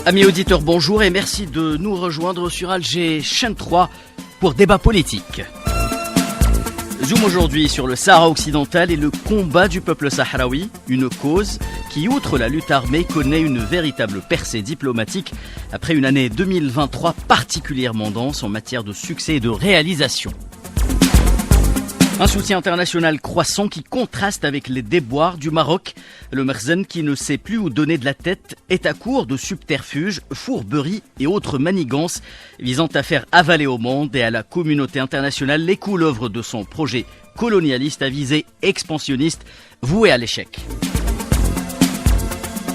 Amis auditeurs, bonjour et merci de nous rejoindre sur Alger chaîne 3 pour débat politique. Zoom aujourd'hui sur le Sahara occidental et le combat du peuple sahraoui, une cause qui, outre la lutte armée, connaît une véritable percée diplomatique après une année 2023 particulièrement dense en matière de succès et de réalisation. Un soutien international croissant qui contraste avec les déboires du Maroc. Le Merzen, qui ne sait plus où donner de la tête, est à court de subterfuges, fourberies et autres manigances visant à faire avaler au monde et à la communauté internationale les couleuvres de son projet colonialiste à visée expansionniste voué à l'échec.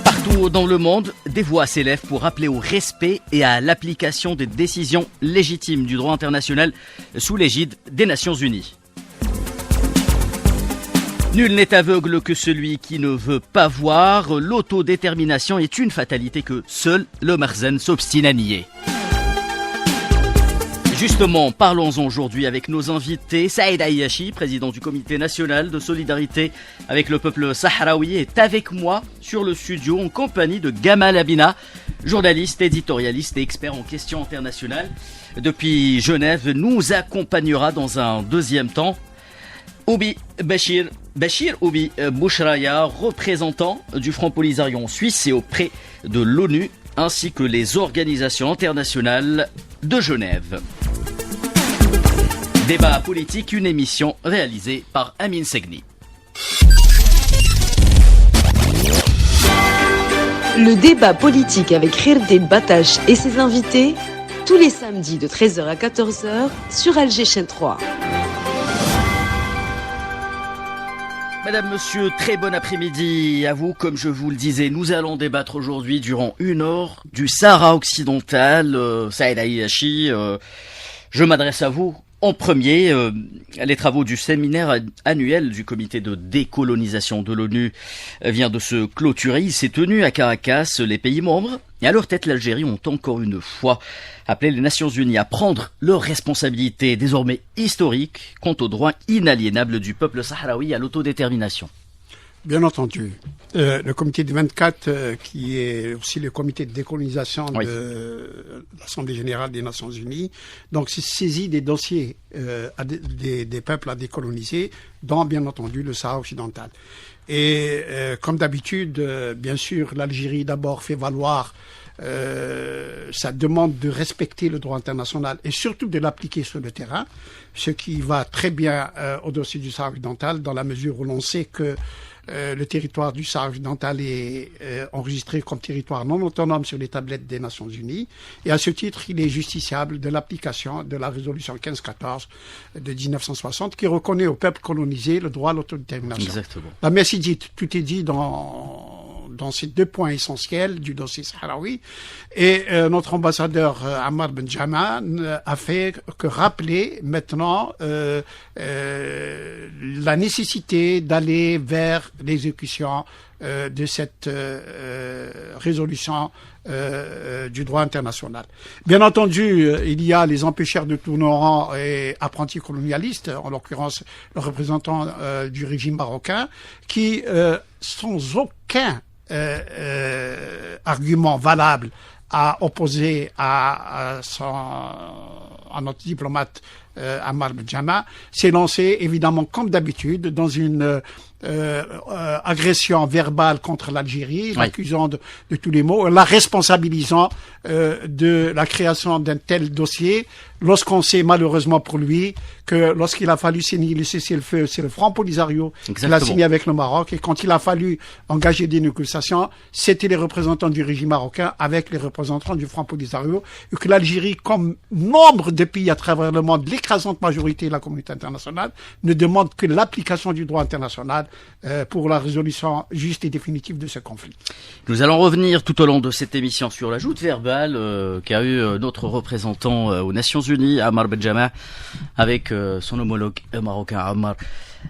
Partout dans le monde, des voix s'élèvent pour appeler au respect et à l'application des décisions légitimes du droit international sous l'égide des Nations Unies. Nul n'est aveugle que celui qui ne veut pas voir. L'autodétermination est une fatalité que seul le Merzen s'obstine à nier. Justement, parlons-en aujourd'hui avec nos invités. Saïd Ayachi, président du Comité national de solidarité avec le peuple sahraoui, est avec moi sur le studio en compagnie de Gamal Abina, journaliste, éditorialiste et expert en questions internationales. Depuis Genève, nous accompagnera dans un deuxième temps Oubi Bachir Oubi Bouchraya, représentant du Front Polisario en Suisse et auprès de l'ONU, ainsi que les organisations internationales de Genève. Débat politique, une émission réalisée par Amin Segni. Le débat politique avec Khirdin Batache et ses invités, tous les samedis de 13h à 14h sur Alger chaîne 3. Madame, monsieur, très bon après-midi à vous. Comme je vous le disais, nous allons débattre aujourd'hui durant 1 heure du Sahara occidental. Saïd Ayachi, je m'adresse à vous en premier. Les travaux du séminaire annuel du comité de décolonisation de l'ONU vient de se clôturer. Il s'est tenu à Caracas. Les pays membres, et à leur tête l'Algérie, ont encore une fois appelé les Nations Unies à prendre leurs responsabilités désormais historiques quant au droit inaliénable du peuple sahraoui à l'autodétermination. Bien entendu. Le comité du 24, qui est aussi le comité de décolonisation de l'Assemblée générale des Nations Unies, donc s'est saisi des dossiers des peuples à décoloniser, dont bien entendu le Sahara occidental. Et comme d'habitude, bien sûr, l'Algérie d'abord fait valoir sa demande de respecter le droit international et surtout de l'appliquer sur le terrain, ce qui va très bien au dossier du Sahara occidental dans la mesure où l'on sait que le territoire du Sahara occidental est enregistré comme territoire non autonome sur les tablettes des Nations Unies. Et à ce titre, il est justiciable de l'application de la résolution 1514 de 1960 qui reconnaît au peuple colonisé le droit à l'autodétermination. Exactement. La messe est dite, tout est dit dans ces 2 points essentiels du dossier sahraoui. Et notre ambassadeur Ammar Benjama a fait que rappeler maintenant la nécessité d'aller vers l'exécution de cette résolution du droit international. Bien entendu, il y a les empêcheurs de tourner en rang et apprentis colonialistes, en l'occurrence le représentant du régime marocain, qui sans aucun argument valable à opposer à notre diplomate Ammar Benjama, s'est lancé évidemment comme d'habitude dans une agression verbale contre l'Algérie, l'accusant de tous les maux, la responsabilisant de la création d'un tel dossier, lorsqu'on sait malheureusement pour lui que lorsqu'il a fallu signer le cessez-le-feu, c'est le Front Polisario qui l'a signé avec le Maroc, et quand il a fallu engager des négociations, c'était les représentants du régime marocain avec les représentants du Front Polisario, et que l'Algérie, comme nombre de pays à travers le monde, l'écrasante majorité de la communauté internationale, ne demande que l'application du droit international pour la résolution juste et définitive de ce conflit. Nous allons revenir tout au long de cette émission sur la joute verbale qu'a eu notre représentant aux Nations Unies, Ammar Benjama, avec son homologue marocain Ammar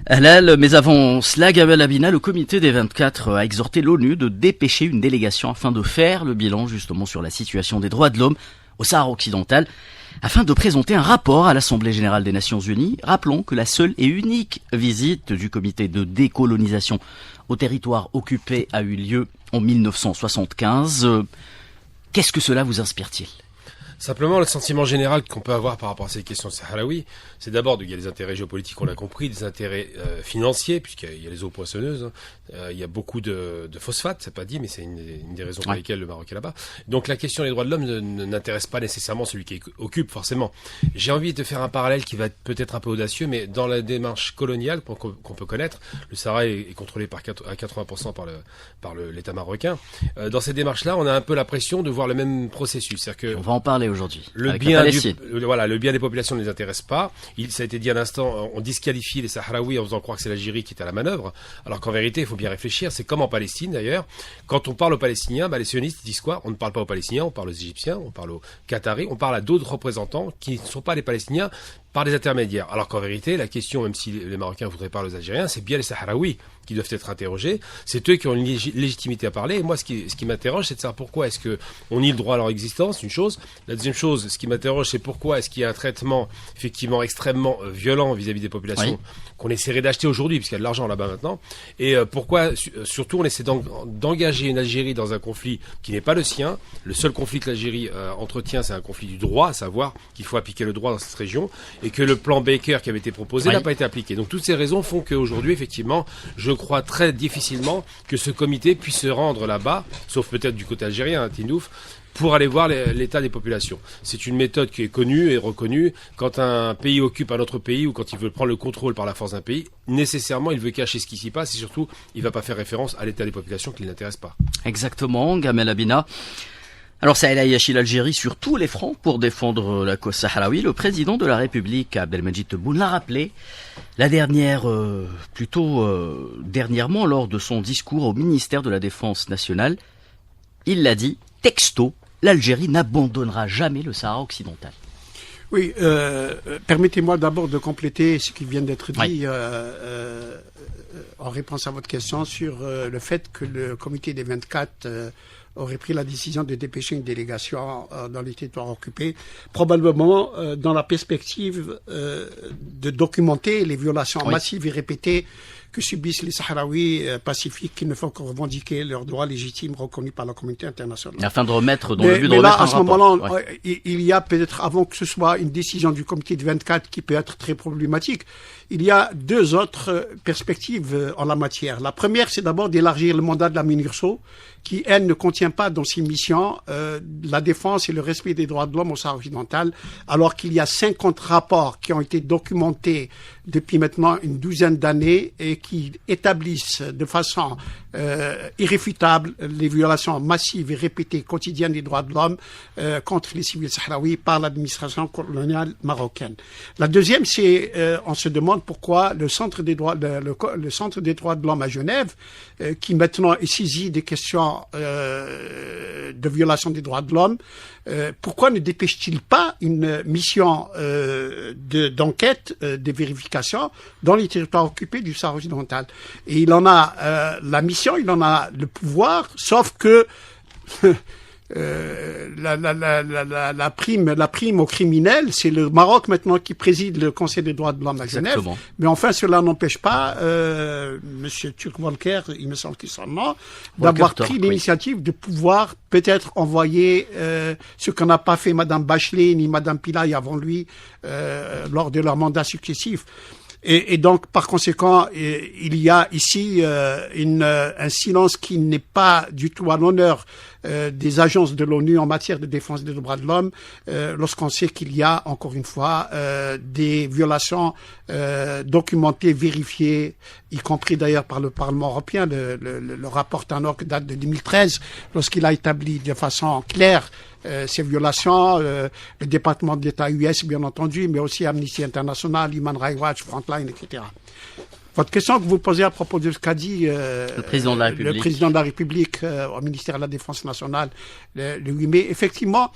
Halal. Mais avant cela, Gamal Abina, le comité des 24 a exhorté l'ONU de dépêcher une délégation afin de faire le bilan justement sur la situation des droits de l'homme au Sahara occidental, afin de présenter un rapport à l'Assemblée générale des Nations Unies. Rappelons que la seule et unique visite du comité de décolonisation au territoire occupé a eu lieu en 1975. Qu'est-ce que cela vous inspire-t-il ? Simplement, le sentiment général qu'on peut avoir par rapport à ces questions sahraouis, c'est d'abord qu'il y a des intérêts géopolitiques, on l'a compris, des intérêts financiers, puisqu'il y a les eaux poissonneuses, il y a beaucoup de phosphate, c'est pas dit, mais c'est une des raisons pour lesquelles le Maroc est là-bas. Donc la question des droits de l'homme n'intéresse pas nécessairement celui qui occupe, forcément. J'ai envie de faire un parallèle qui va être peut-être un peu audacieux, mais dans la démarche coloniale qu'on peut connaître, le Sahara est contrôlé à 80% par l'État marocain. Dans cette démarche-là, on a un peu l'impression de voir le même processus. C'est-à-dire que on va en parler aujourd'hui. Le bien des populations ne les intéresse pas. Ça a été dit à l'instant, on disqualifie les Sahraouis en faisant croire que c'est l'Algérie qui est à la manœuvre, alors qu'en vérité, il faut bien réfléchir. C'est comme en Palestine d'ailleurs. Quand on parle aux Palestiniens, les sionistes disent quoi ? On ne parle pas aux Palestiniens, on parle aux Égyptiens, on parle aux Qataris, on parle à d'autres représentants qui ne sont pas les Palestiniens par des intermédiaires. Alors qu'en vérité, la question, même si les Marocains voudraient parler aux Algériens, c'est bien les Sahraouis qui doivent être interrogés. C'est eux qui ont une légitimité à parler. Et moi, ce qui m'interroge, c'est de savoir pourquoi est-ce que on nie le droit à leur existence, une chose. La deuxième chose, ce qui m'interroge, c'est pourquoi est-ce qu'il y a un traitement effectivement extrêmement violent vis-à-vis des populations qu'on essaierait d'acheter aujourd'hui, puisqu'il y a de l'argent là-bas maintenant. Et pourquoi, surtout, on essaie d'engager une Algérie dans un conflit qui n'est pas le sien. Le seul conflit que l'Algérie entretient, c'est un conflit du droit, à savoir qu'il faut appliquer le droit dans cette région, et que le plan Baker qui avait été proposé n'a pas été appliqué. Donc toutes ces raisons font qu'aujourd'hui, effectivement, je crois très difficilement que ce comité puisse se rendre là-bas, sauf peut-être du côté algérien, Tindouf, pour aller voir l'état des populations. C'est une méthode qui est connue et reconnue. Quand un pays occupe un autre pays ou quand il veut prendre le contrôle par la force d'un pays, nécessairement, il veut cacher ce qui s'y passe et surtout, il ne va pas faire référence à l'état des populations qui ne l'intéresse pas. Exactement, Gamel Abina. Alors ça a attaché l'Algérie sur tous les fronts pour défendre la cause sahraoui. Le président de la République, Abdelmajid Tebboune, l'a rappelé dernièrement lors de son discours au ministère de la Défense nationale. Il l'a dit, texto, l'Algérie n'abandonnera jamais le Sahara occidental. Oui, permettez-moi d'abord de compléter ce qui vient d'être dit en réponse à votre question sur le fait que le comité des 24 aurait pris la décision de dépêcher une délégation dans les territoires occupés, probablement dans la perspective de documenter les violations massives et répétées que subissent les Sahraouis pacifiques qui ne font que revendiquer leurs droits légitimes reconnus par la communauté internationale. Afin de remettre, à ce moment-là, il y a peut-être, avant que ce soit une décision du comité de 24 qui peut être très problématique, il y a deux autres perspectives en la matière. La première, c'est d'abord d'élargir le mandat de la MINURSO, qui, elle, ne contient pas dans ses missions la défense et le respect des droits de l'homme au Sahara occidental, alors qu'il y a 50 rapports qui ont été documentés depuis maintenant une douzaine d'années et qui établissent de façon irréfutable les violations massives et répétées quotidiennes des droits de l'homme contre les civils sahraouis par l'administration coloniale marocaine. La deuxième, c'est on se demande pourquoi le centre des droits le centre des droits de l'homme à Genève, qui maintenant est saisi des questions de violation des droits de l'homme, pourquoi ne dépêche-t-il pas une mission d'enquête, de vérification dans les territoires occupés du Sahara occidental? Et il en a la mission, il en a le pouvoir, sauf que la prime aux criminels, c'est le Maroc maintenant qui préside le Conseil des droits de l'homme à Genève. Mais enfin, cela n'empêche pas Monsieur Turk-Volker, il me semble qu'il s'en nom, d'avoir pris l'initiative de pouvoir peut-être envoyer ce qu'on n'a pas fait Madame Bachelet ni Madame Pillay avant lui lors de leurs mandats successifs. Et donc, par conséquent, il y a ici un silence qui n'est pas du tout à l'honneur des agences de l'ONU en matière de défense des droits de l'homme, lorsqu'on sait qu'il y a, encore une fois, des violations documentées, vérifiées, y compris d'ailleurs par le Parlement européen. Le rapport Tannock date de 2013, lorsqu'il a établi de façon claire ces violations, le département d'État US, bien entendu, mais aussi Amnesty International, Human Rights Watch, Frontline, etc. Votre question que vous posez à propos de ce qu'a dit le président de la République au ministère de la Défense nationale le 8 mai, effectivement,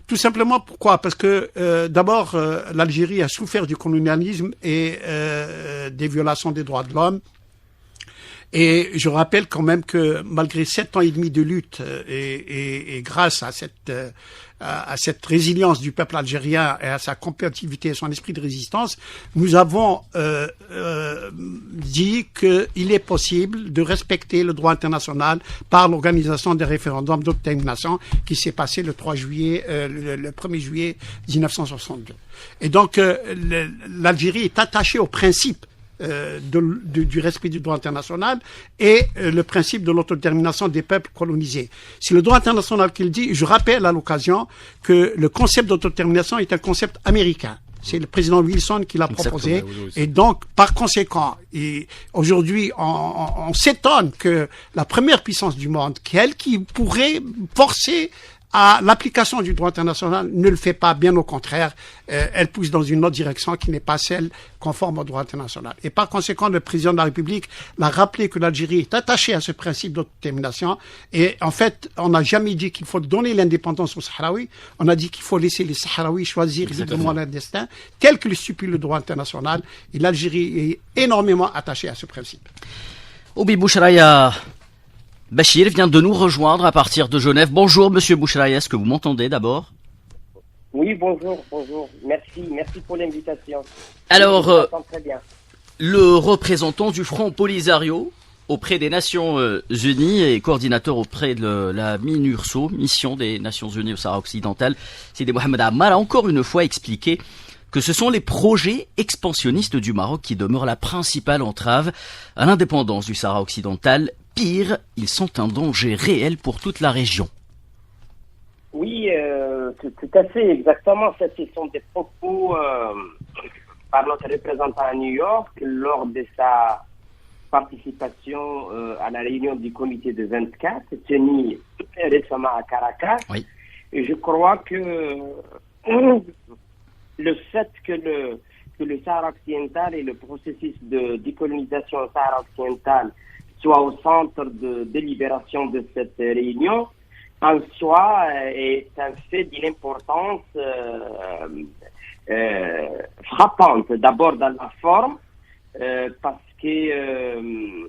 tout simplement pourquoi? Parce que d'abord, l'Algérie a souffert du colonialisme et des violations des droits de l'homme. Et je rappelle quand même que malgré 7 ans et demi de lutte et grâce à cette résilience du peuple algérien et à sa combativité et son esprit de résistance, nous avons dit qu'il est possible de respecter le droit international par l'organisation des référendums d'autodétermination qui s'est passé le 3 juillet, le 1er juillet 1962. Et donc l'Algérie est attachée au principe du respect du droit international et le principe de l'autodétermination des peuples colonisés. C'est le droit international qui le dit. Je rappelle à l'occasion que le concept d'autodétermination est un concept américain. C'est le président Wilson qui l'a proposé. Et donc, par conséquent, aujourd'hui, on s'étonne que la première puissance du monde, qui pourrait forcer à l'application du droit international, ne le fait pas, bien au contraire, elle pousse dans une autre direction qui n'est pas celle conforme au droit international. Et par conséquent, le président de la République l'a rappelé que l'Algérie est attachée à ce principe d'autodétermination. Et en fait, on n'a jamais dit qu'il faut donner l'indépendance aux Sahraouis. On a dit qu'il faut laisser les Sahraouis choisir librement leur destin, tel que le stipule le droit international. Et l'Algérie est énormément attachée à ce principe. Oubi Bouchraya Bachir vient de nous rejoindre à partir de Genève. Bonjour Monsieur Bouchraya, est-ce que vous m'entendez d'abord? Oui, bonjour. Merci pour l'invitation. Alors, très bien. Le représentant du Front Polisario auprès des Nations Unies et coordinateur auprès de la MINURSO, mission des Nations Unies au Sahara occidental, Sidi Mohamed Ammar, a encore une fois expliqué que ce sont les projets expansionnistes du Maroc qui demeurent la principale entrave à l'indépendance du Sahara occidental. Pire, ils sont un danger réel pour toute la région. Oui, tout à fait, exactement. Ce sont des propos par notre représentant à New York lors de sa participation à la réunion du comité de 24, tenue récemment à Caracas. Oui. Et je crois que le fait que le Sahara occidental et le processus de décolonisation au Sahara occidental soit au centre de délibération de cette réunion, en soi est un fait d'une importance frappante. D'abord dans la forme, parce que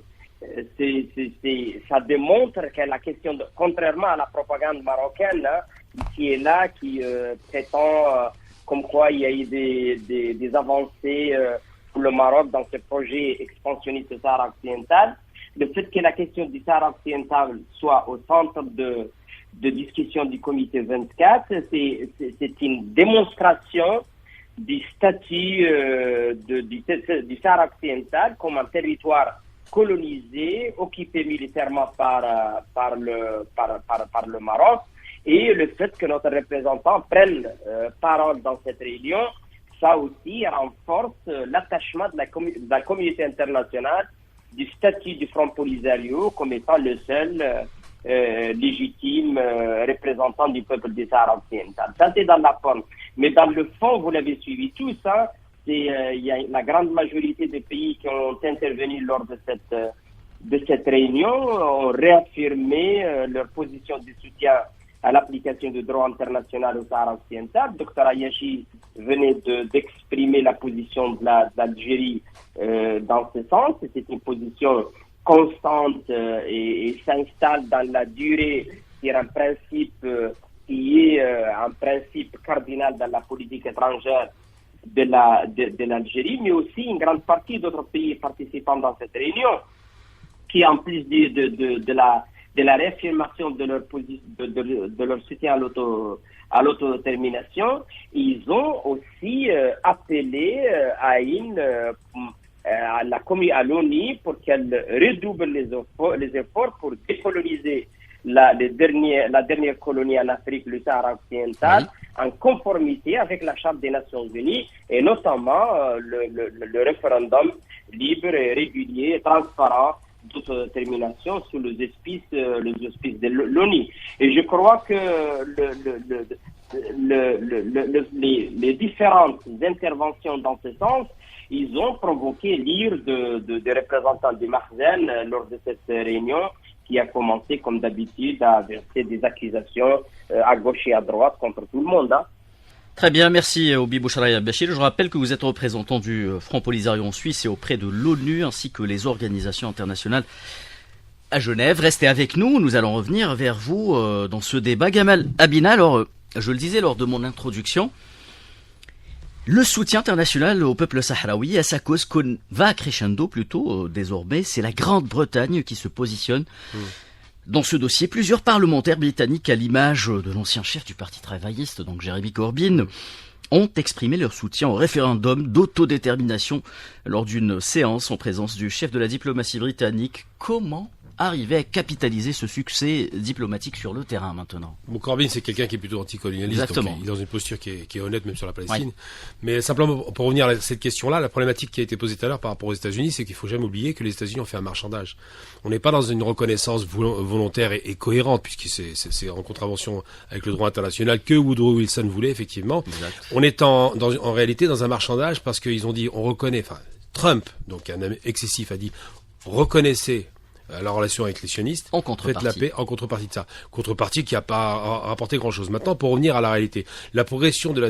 ça démontre que la question, contrairement à la propagande marocaine, ici et là, qui prétend comme quoi il y a eu des avancées pour le Maroc dans ce projet expansionniste Sahara occidental, le fait que la question du Sahara occidental soit au centre de discussion du comité 24, c'est une démonstration du statut du Sahara occidental comme un territoire colonisé, occupé militairement par le Maroc, et le fait que notre représentant prenne parole dans cette réunion, ça aussi renforce l'attachement de la communauté internationale du statut du Front Polisario comme étant le seul légitime représentant du peuple du Sahara occidental. Ça, c'est dans la forme. Mais dans le fond, vous l'avez suivi tout ça, il y a la grande majorité des pays qui ont intervenu lors de cette réunion ont réaffirmé leur position de soutien à l'application du droit international au Sahara occidental. Dr Ayashi venait d'exprimer la position de l'Algérie dans ce sens. C'est une position constante et s'installe dans la durée sur un principe qui est un principe cardinal dans la politique étrangère de l'Algérie, mais aussi une grande partie d'autres pays participants dans cette réunion, qui en plus de la réaffirmation de leur soutien à l'autodétermination, ils ont aussi appelé à l'ONU pour qu'elle redouble les efforts pour décoloniser la dernière colonie en Afrique, le Sahara occidental, en conformité avec la Charte des Nations Unies et notamment le référendum libre et régulier et transparent d'autodétermination sous les auspices de l'ONU. Et je crois que les différentes interventions dans ce sens, ils ont provoqué l'ire des représentants du Mahzen lors de cette réunion qui a commencé, comme d'habitude, à verser des accusations à gauche et à droite contre tout le monde. Très bien, merci Obi Boucharaya Bachir. Je rappelle que vous êtes représentant du Front Polisario en Suisse et auprès de l'ONU ainsi que les organisations internationales à Genève. Restez avec nous, nous allons revenir vers vous dans ce débat. Gamal Abina, alors je le disais lors de mon introduction, le soutien international au peuple sahraoui à sa cause va crescendo plutôt désormais. C'est la Grande-Bretagne qui se positionne dans ce dossier. Plusieurs parlementaires britanniques, à l'image de l'ancien chef du Parti travailliste, donc Jeremy Corbyn, ont exprimé leur soutien au référendum d'autodétermination lors d'une séance en présence du chef de la diplomatie britannique. Comment arriver à capitaliser ce succès diplomatique sur le terrain maintenant? Bon, Corbyn, c'est quelqu'un qui est plutôt anticolonialiste. Exactement. Donc il est dans une posture qui est honnête même sur la Palestine. Ouais. Mais simplement, pour revenir à cette question-là, la problématique qui a été posée tout à l'heure par rapport aux États-Unis, c'est qu'il faut jamais oublier que les États-Unis ont fait un marchandage. On n'est pas dans une reconnaissance volontaire et cohérente, puisque c'est en contravention avec le droit international que Woodrow Wilson voulait, effectivement. Exact. On est en réalité dans un marchandage parce qu'ils ont dit, on reconnaît, enfin, Trump, donc un excessif, a dit, reconnaissez la relation avec les sionistes, faites la paix en contrepartie de ça. Contrepartie qui n'a pas rapporté grand-chose. Maintenant, pour revenir à la réalité, la progression de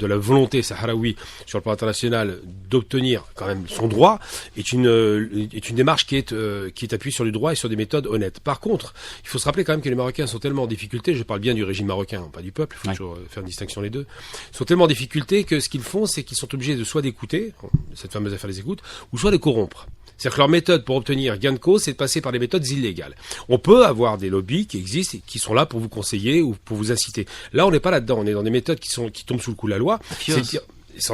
la volonté sahraoui sur le plan international d'obtenir quand même son droit est une démarche qui est appuyée sur du droit et sur des méthodes honnêtes. Par contre, il faut se rappeler quand même que les Marocains sont tellement en difficulté, je parle bien du régime marocain, pas du peuple, il faut toujours faire une distinction les deux, sont tellement en difficulté que ce qu'ils font, c'est qu'ils sont obligés de soit d'écouter, cette fameuse affaire des écoutes, ou soit de corrompre. C'est-à-dire que leur méthode pour obtenir gain de cause, c'est de passer par des méthodes illégales. On peut avoir des lobbies qui existent et qui sont là pour vous conseiller ou pour vous inciter. Là, on n'est pas là-dedans. On est dans des méthodes qui tombent sous le coup de la loi.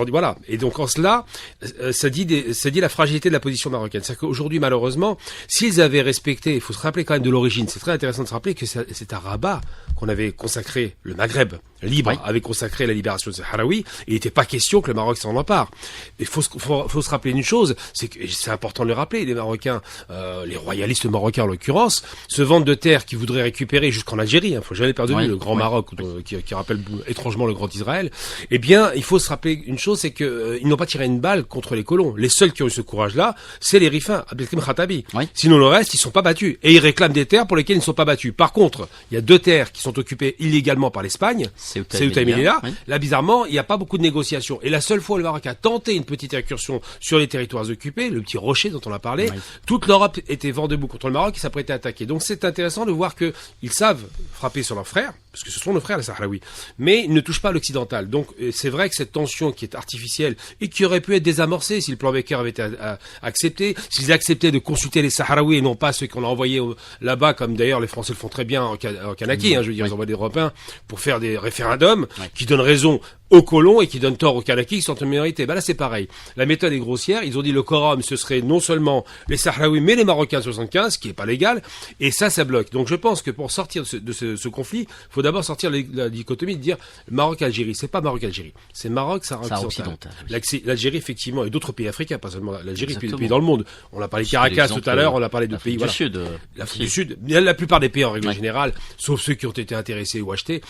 Voilà. Et donc, en cela, ça dit la fragilité de la position marocaine. C'est-à-dire qu'aujourd'hui, malheureusement, s'ils avaient respecté, il faut se rappeler quand même de l'origine. C'est très intéressant de se rappeler que c'est à Rabat qu'on avait consacré le Maghreb libre, avait consacré la libération des Sahraouis. Il n'était pas question que le Maroc s'en empare. Il faut se rappeler une chose, c'est que c'est important de le rappeler. Les Marocains, les royalistes marocains en l'occurrence, se vendent de terres qu'ils voudraient récupérer jusqu'en Algérie. Il faut jamais perdre de vue le grand Maroc, qui rappelle étrangement le grand Israël. Eh bien, il faut se rappeler une chose, c'est que ils n'ont pas tiré une balle contre les colons. Les seuls qui ont eu ce courage-là, c'est les Rifins, Abdelkrim Khattabi. Sinon, le reste, ils sont pas battus. Et ils réclament des terres pour lesquelles ils ne sont pas battus. Par contre, il y a 2 terres qui sont occupées illégalement par l'Espagne. Ceuta et Melilla. Là, bizarrement, il n'y a pas beaucoup de négociations. Et la seule fois où le Maroc a tenté une petite incursion sur les territoires occupés, le petit rocher dont on a parlé, toute l'Europe était vent debout contre le Maroc et s'apprêtait à attaquer. Donc c'est intéressant de voir que ils savent frapper sur leurs frères, parce que ce sont nos frères les Sahraouis, mais ils ne touchent pas l'occidental. Donc c'est vrai que cette tension qui est artificielle et qui aurait pu être désamorcée si le plan Becker avait été accepté, s'ils acceptaient de consulter les Sahraouis et non pas ceux qu'on a envoyés là-bas, comme d'ailleurs les Français le font très bien en Kanaki, je veux dire, ils envoient des Européens pour faire des référendums qui donnent raison aux colons et qui donnent tort aux Kanakis qui sont en minorité. Là c'est pareil. La méthode est grossière. Ils ont dit le quorum ce serait non seulement les Sahraouis mais les Marocains de 75, ce qui est pas légal, et ça bloque. Donc je pense que pour sortir de ce conflit, il faut d'abord sortir la dichotomie de dire Maroc-Algérie. C'est pas Maroc-Algérie, c'est Maroc-Sahara occidental. L'Algérie effectivement et d'autres pays africains, pas seulement l'Algérie, puis des pays dans le monde. On a parlé de Caracas tout à l'heure, on a parlé de pays du Sud. L'Afrique du Sud. La plupart des pays en règle générale, sauf ceux qui ont été intéressés ou achetés,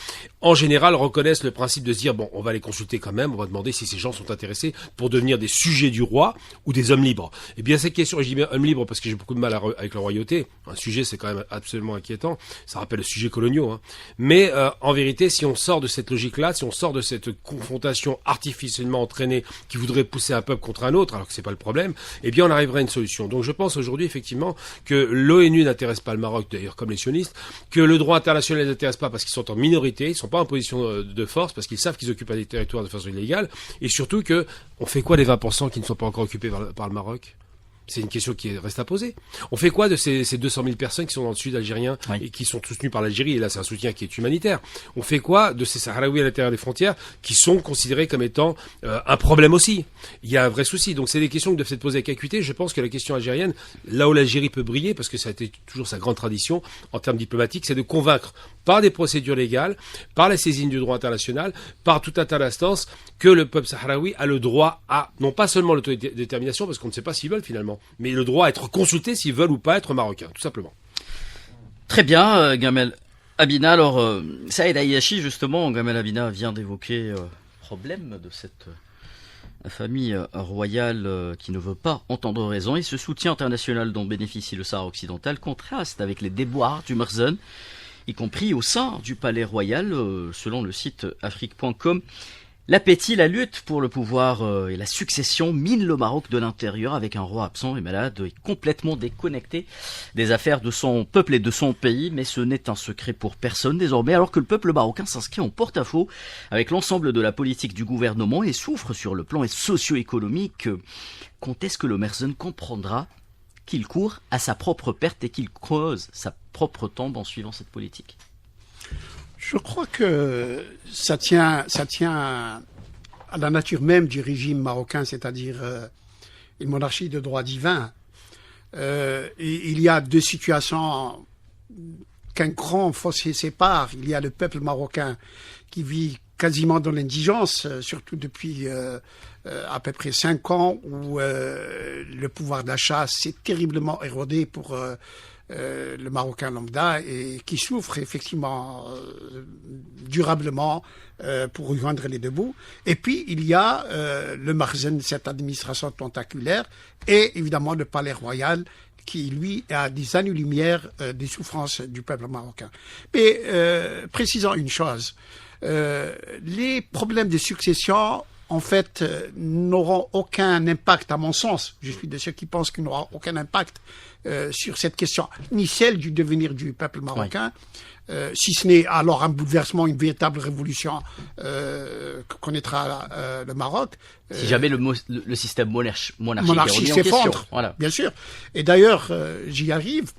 en général reconnaissent le principe de se dire bon, on va les consulter quand même, on va demander si ces gens sont intéressés pour devenir des sujets du roi ou des hommes libres. Eh bien cette question, je dis bien hommes libres parce que j'ai beaucoup de mal avec la royauté, un sujet c'est quand même absolument inquiétant, ça rappelle le sujet coloniaux, mais en vérité si on sort de cette logique-là, si on sort de cette confrontation artificiellement entraînée qui voudrait pousser un peuple contre un autre, alors que c'est pas le problème, eh bien on arriverait à une solution. Donc je pense aujourd'hui effectivement que l'ONU n'intéresse pas le Maroc, d'ailleurs comme les sionistes, que le droit international ne les intéresse pas parce qu'ils sont en minorité, ils sont pas en position de force parce qu'ils savent qu'ils occupent des territoires de façon illégale, et surtout que on fait quoi des 20% qui ne sont pas encore occupés par le Maroc? C'est une question qui reste à poser. On fait quoi de ces 200 000 personnes qui sont dans le sud algérien et qui sont soutenues par l'Algérie? Et là, c'est un soutien qui est humanitaire. On fait quoi de ces Sahraouis à l'intérieur des frontières qui sont considérés comme étant un problème aussi? Il y a un vrai souci. Donc, c'est des questions qui doivent être posées avec acuité. Je pense que la question algérienne, là où l'Algérie peut briller, parce que ça a été toujours sa grande tradition en termes diplomatiques, c'est de convaincre par des procédures légales, par la saisine du droit international, par tout un tas d'instances, que le peuple sahraoui a le droit à, non pas seulement l'autodétermination, parce qu'on ne sait pas s'ils veulent finalement, mais le droit à être consultés s'ils veulent ou pas être marocains, tout simplement. Très bien, Gamal Abina. Alors, Saïd Ayashi, justement, Gamal Abina vient d'évoquer le problème de cette famille royale qui ne veut pas entendre raison. Et ce soutien international dont bénéficie le Sahara occidental contraste avec les déboires du Merzen, y compris au sein du palais royal, selon le site afrique.com. L'appétit, la lutte pour le pouvoir et la succession mine le Maroc de l'intérieur avec un roi absent et malade et complètement déconnecté des affaires de son peuple et de son pays. Mais ce n'est un secret pour personne désormais, alors que le peuple marocain s'inscrit en porte-à-faux avec l'ensemble de la politique du gouvernement et souffre sur le plan socio-économique. Quand est-ce que le Merzen comprendra qu'il court à sa propre perte et qu'il creuse sa propre tombe en suivant cette politique? Je crois que ça tient à la nature même du régime marocain, c'est-à-dire une monarchie de droit divin. Et il y a deux situations qu'un grand fossé sépare. Il y a le peuple marocain qui vit quasiment dans l'indigence, surtout depuis à peu près 5 ans, où le pouvoir d'achat s'est terriblement érodé pour le Marocain lambda et qui souffre effectivement durablement pour joindre les deux bouts. Et puis il y a le Merzen, cette administration tentaculaire, et évidemment le palais royal qui, lui, a des années-lumière des souffrances du peuple marocain. Mais précisons une chose, les problèmes de succession en fait, n'auront aucun impact, à mon sens. Je suis de ceux qui pensent qu'ils n'auront aucun impact sur cette question, ni celle du devenir du peuple marocain, si ce n'est alors un bouleversement, une véritable révolution que connaîtra le Maroc. Si jamais le système monarchique s'effondre, voilà. Bien sûr. Et d'ailleurs, j'y arrive.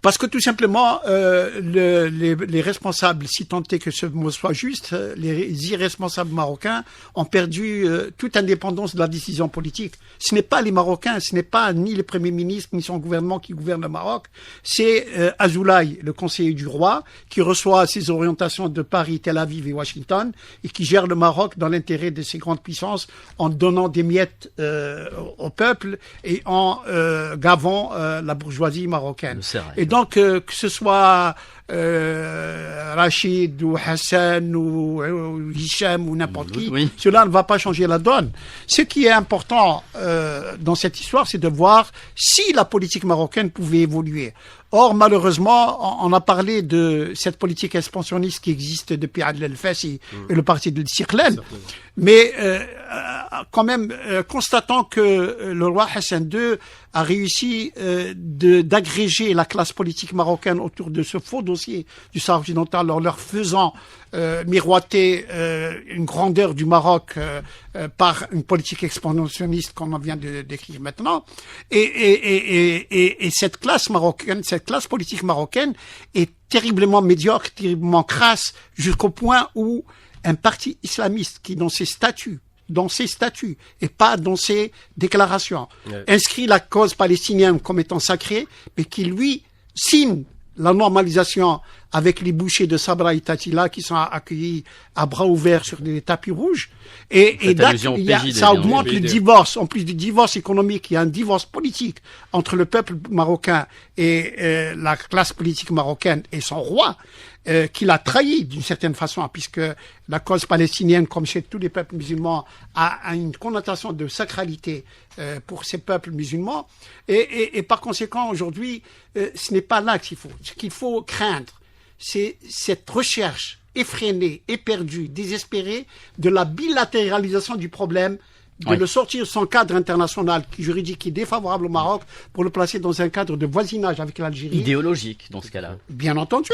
Parce que tout simplement, les responsables, si tant est que ce mot soit juste, les irresponsables marocains ont perdu toute indépendance de la décision politique. Ce n'est pas les Marocains, ce n'est pas ni le Premier ministre, ni son gouvernement qui gouverne le Maroc. C'est Azoulay, le conseiller du roi, qui reçoit ses orientations de Paris, Tel Aviv et Washington, et qui gère le Maroc dans l'intérêt de ces grandes puissances en donnant des miettes au peuple et en gavant la bourgeoisie marocaine. Et donc, que ce soit Rachid ou Hassan ou Hicham ou n'importe qui, cela ne va pas changer la donne. Ce qui est important dans cette histoire, c'est de voir si la politique marocaine pouvait évoluer. Or, malheureusement, on a parlé de cette politique expansionniste qui existe depuis Adel El-Fassi et le parti de Sirlen. Mais quand même, constatant que le roi Hassan II a réussi d'agréger la classe politique marocaine autour de ce faux dossier du Sahara occidental en leur faisant miroiter une grandeur du Maroc par une politique expansionniste comme on vient de décrire maintenant. Et cette classe marocaine, cette classe politique marocaine est terriblement médiocre, terriblement crasse, jusqu'au point où un parti islamiste qui, dans ses statuts et pas dans ses déclarations, inscrit la cause palestinienne comme étant sacrée, mais qui, lui, signe la normalisation avec les bouchers de Sabra et Tatila qui sont accueillis à bras ouverts sur des tapis rouges. Et ça augmente le divorce. En plus du divorce économique, il y a un divorce politique entre le peuple marocain et la classe politique marocaine et son roi, qui l'a trahi d'une certaine façon, puisque la cause palestinienne, comme chez tous les peuples musulmans, a une connotation de sacralité pour ces peuples musulmans. Et par conséquent, aujourd'hui, ce n'est pas là qu'il faut. Ce qu'il faut craindre, c'est cette recherche effrénée, éperdue, désespérée de la bilatéralisation du problème, de le sortir de son cadre international juridique qui est défavorable au Maroc pour le placer dans un cadre de voisinage avec l'Algérie. Idéologique, dans ce cas-là. Bien entendu.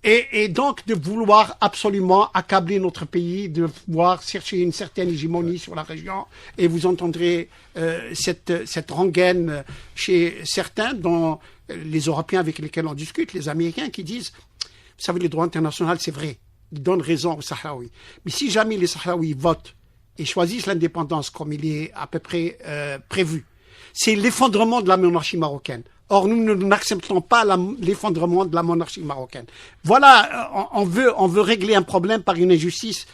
Et donc de vouloir absolument accabler notre pays, de vouloir chercher une certaine hégémonie sur la région. Et vous entendrez cette rengaine chez certains, dont les Européens avec lesquels on discute, les Américains, qui disent, vous savez, le droit international, c'est vrai, il donne raison aux Sahraouis. Mais si jamais les Sahraouis votent et choisissent l'indépendance comme il est à peu près prévu, c'est l'effondrement de la monarchie marocaine. Or, nous n'acceptons pas l'effondrement de la monarchie marocaine. Voilà, on veut régler un problème par une injustice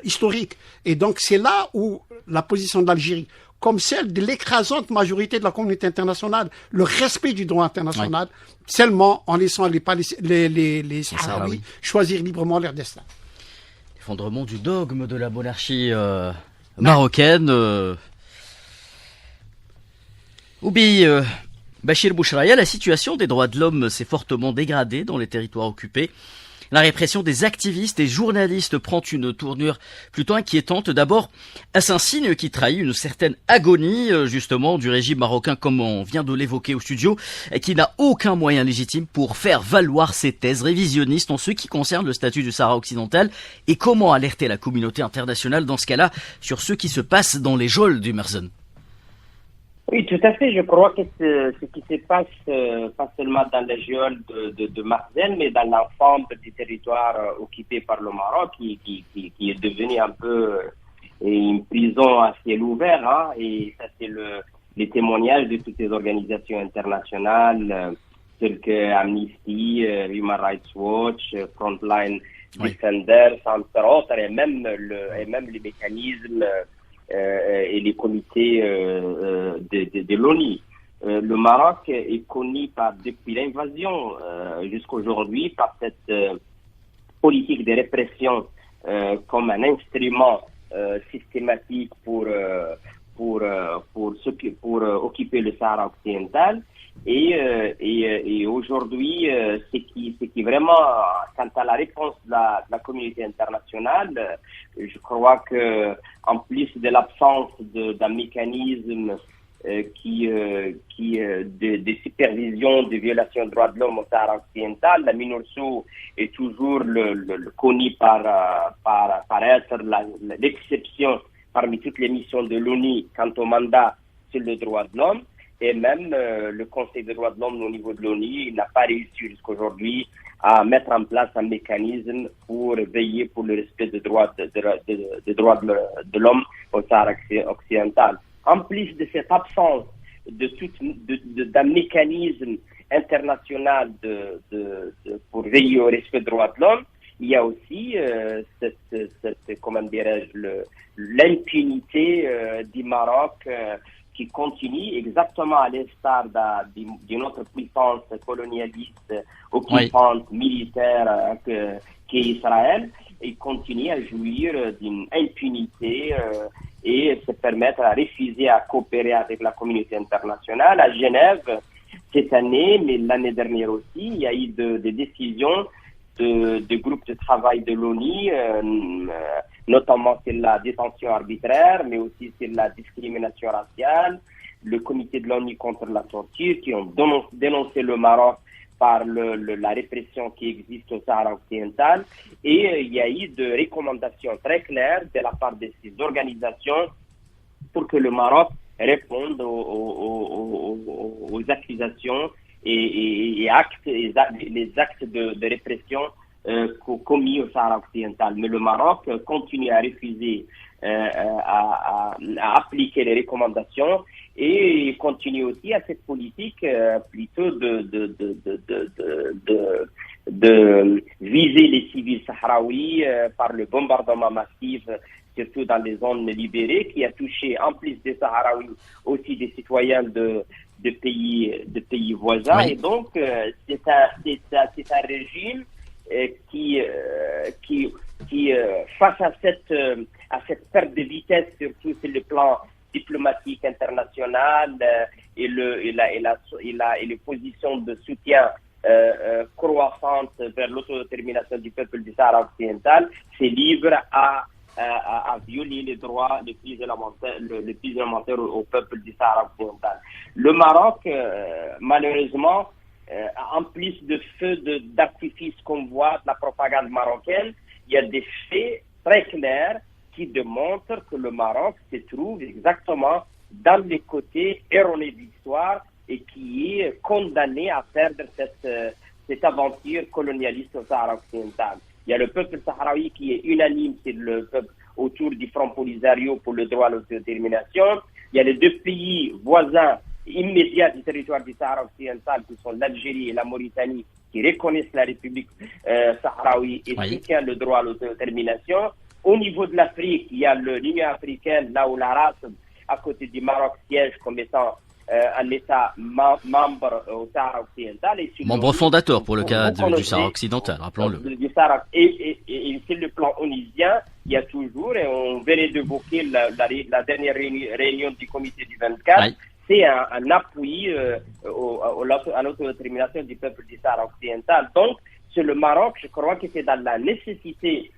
historique. Et donc, c'est là où la position de l'Algérie, comme celle de l'écrasante majorité de la communauté internationale, le respect du droit international, seulement en laissant les Sahraouis choisir librement leur destin. L'effondrement du dogme de la monarchie marocaine. Oubi, Bachir Bouchraya, la situation des droits de l'homme s'est fortement dégradée dans les territoires occupés. La répression des activistes et journalistes prend une tournure plutôt inquiétante. D'abord, est-ce un signe qui trahit une certaine agonie, justement, du régime marocain, comme on vient de l'évoquer au studio, et qui n'a aucun moyen légitime pour faire valoir ses thèses révisionnistes en ce qui concerne le statut du Sahara occidental, et comment alerter la communauté internationale dans ce cas-là sur ce qui se passe dans les geôles du Merzen? Oui, tout à fait. Je crois que ce qui se passe, pas seulement dans les geôles de Marseille, mais dans l'ensemble du territoire occupé par le Maroc, qui est devenu un peu une prison à ciel ouvert, hein, et ça c'est les témoignages de toutes les organisations internationales, telles que Amnesty, Human Rights Watch, Frontline Defenders, entre autres, et même les mécanismes et les comités de l'ONU. Le Maroc est connu depuis l'invasion jusqu'à aujourd'hui par cette politique de répression comme un instrument systématique pour occuper le Sahara occidental. Et aujourd'hui, ce qui vraiment, quant à la réponse de la communauté internationale, je crois que en plus de l'absence d'un mécanisme de supervision des violations des droits de l'homme au Sahara occidental, la MINURSO est toujours connu par être l'exception parmi toutes les missions de l'ONU quant au mandat sur les droits de l'homme. Et même le Conseil des droits de l'homme au niveau de l'ONU n'a pas réussi jusqu'aujourd'hui à mettre en place un mécanisme pour veiller pour le respect des droits de l'homme au Sahara occidental. En plus de cette absence d'un mécanisme international pour veiller au respect des droits de l'homme, il y a aussi l'impunité du Maroc qui continue exactement à l'instar d'une autre puissance colonialiste, occupante, militaire qu'est Israël. Il continue à jouir d'une impunité et se permettre à refuser à coopérer avec la communauté internationale. À Genève, cette année, mais l'année dernière aussi, il y a eu des décisions de groupes de travail de l'ONU, notamment sur la détention arbitraire, mais aussi sur la discrimination raciale, le comité de l'ONU contre la torture, qui ont dénoncé le Maroc par la répression qui existe au Sahara occidental. Et il y a eu des recommandations très claires de la part de ces organisations pour que le Maroc réponde aux accusations et les actes de répression commis au Sahara occidental. Mais le Maroc continue à refuser à appliquer les recommandations et continue aussi à cette politique plutôt de viser les civils sahraouis par le bombardement massif, surtout dans les zones libérées, qui a touché en plus des Sahraouis aussi des citoyens de pays voisins. Oui. Et donc c'est un régime qui face à cette perte de vitesse, surtout sur le plan diplomatique international et les positions de soutien croissantes vers l'autodétermination du peuple du Sahara occidental, se livre à violer les droits les plus élémentaires au peuple du Sahara occidental. Le Maroc, malheureusement, en plus de feux d'artifice qu'on voit de la propagande marocaine, il y a des faits très clairs qui démontrent que le Maroc se trouve exactement dans les côtés erronés de l'histoire et qui est condamné à perdre cette aventure colonialiste au Sahara occidental. Il y a le peuple sahraoui qui est unanime, c'est le peuple autour du Front Polisario pour le droit à l'autodétermination. Il y a les deux pays voisins immédiats du territoire du Sahara occidental, qui sont l'Algérie et la Mauritanie, qui reconnaissent la République sahraoui et soutiennent le droit à l'autodétermination. Au niveau de l'Afrique, il y a l'Union africaine, là où la race, à côté du Maroc, siège comme étant un État membre au Sahara occidental. Et membre fondateur pour le cas du Sahara occidental, rappelons-le. Et sur le plan onusien, il y a toujours, et on venait d'évoquer la dernière réunion du comité du 24, c'est un appui à l'autodétermination du peuple du Sahara occidental. Donc, c'est le Maroc, je crois que c'est dans la nécessité,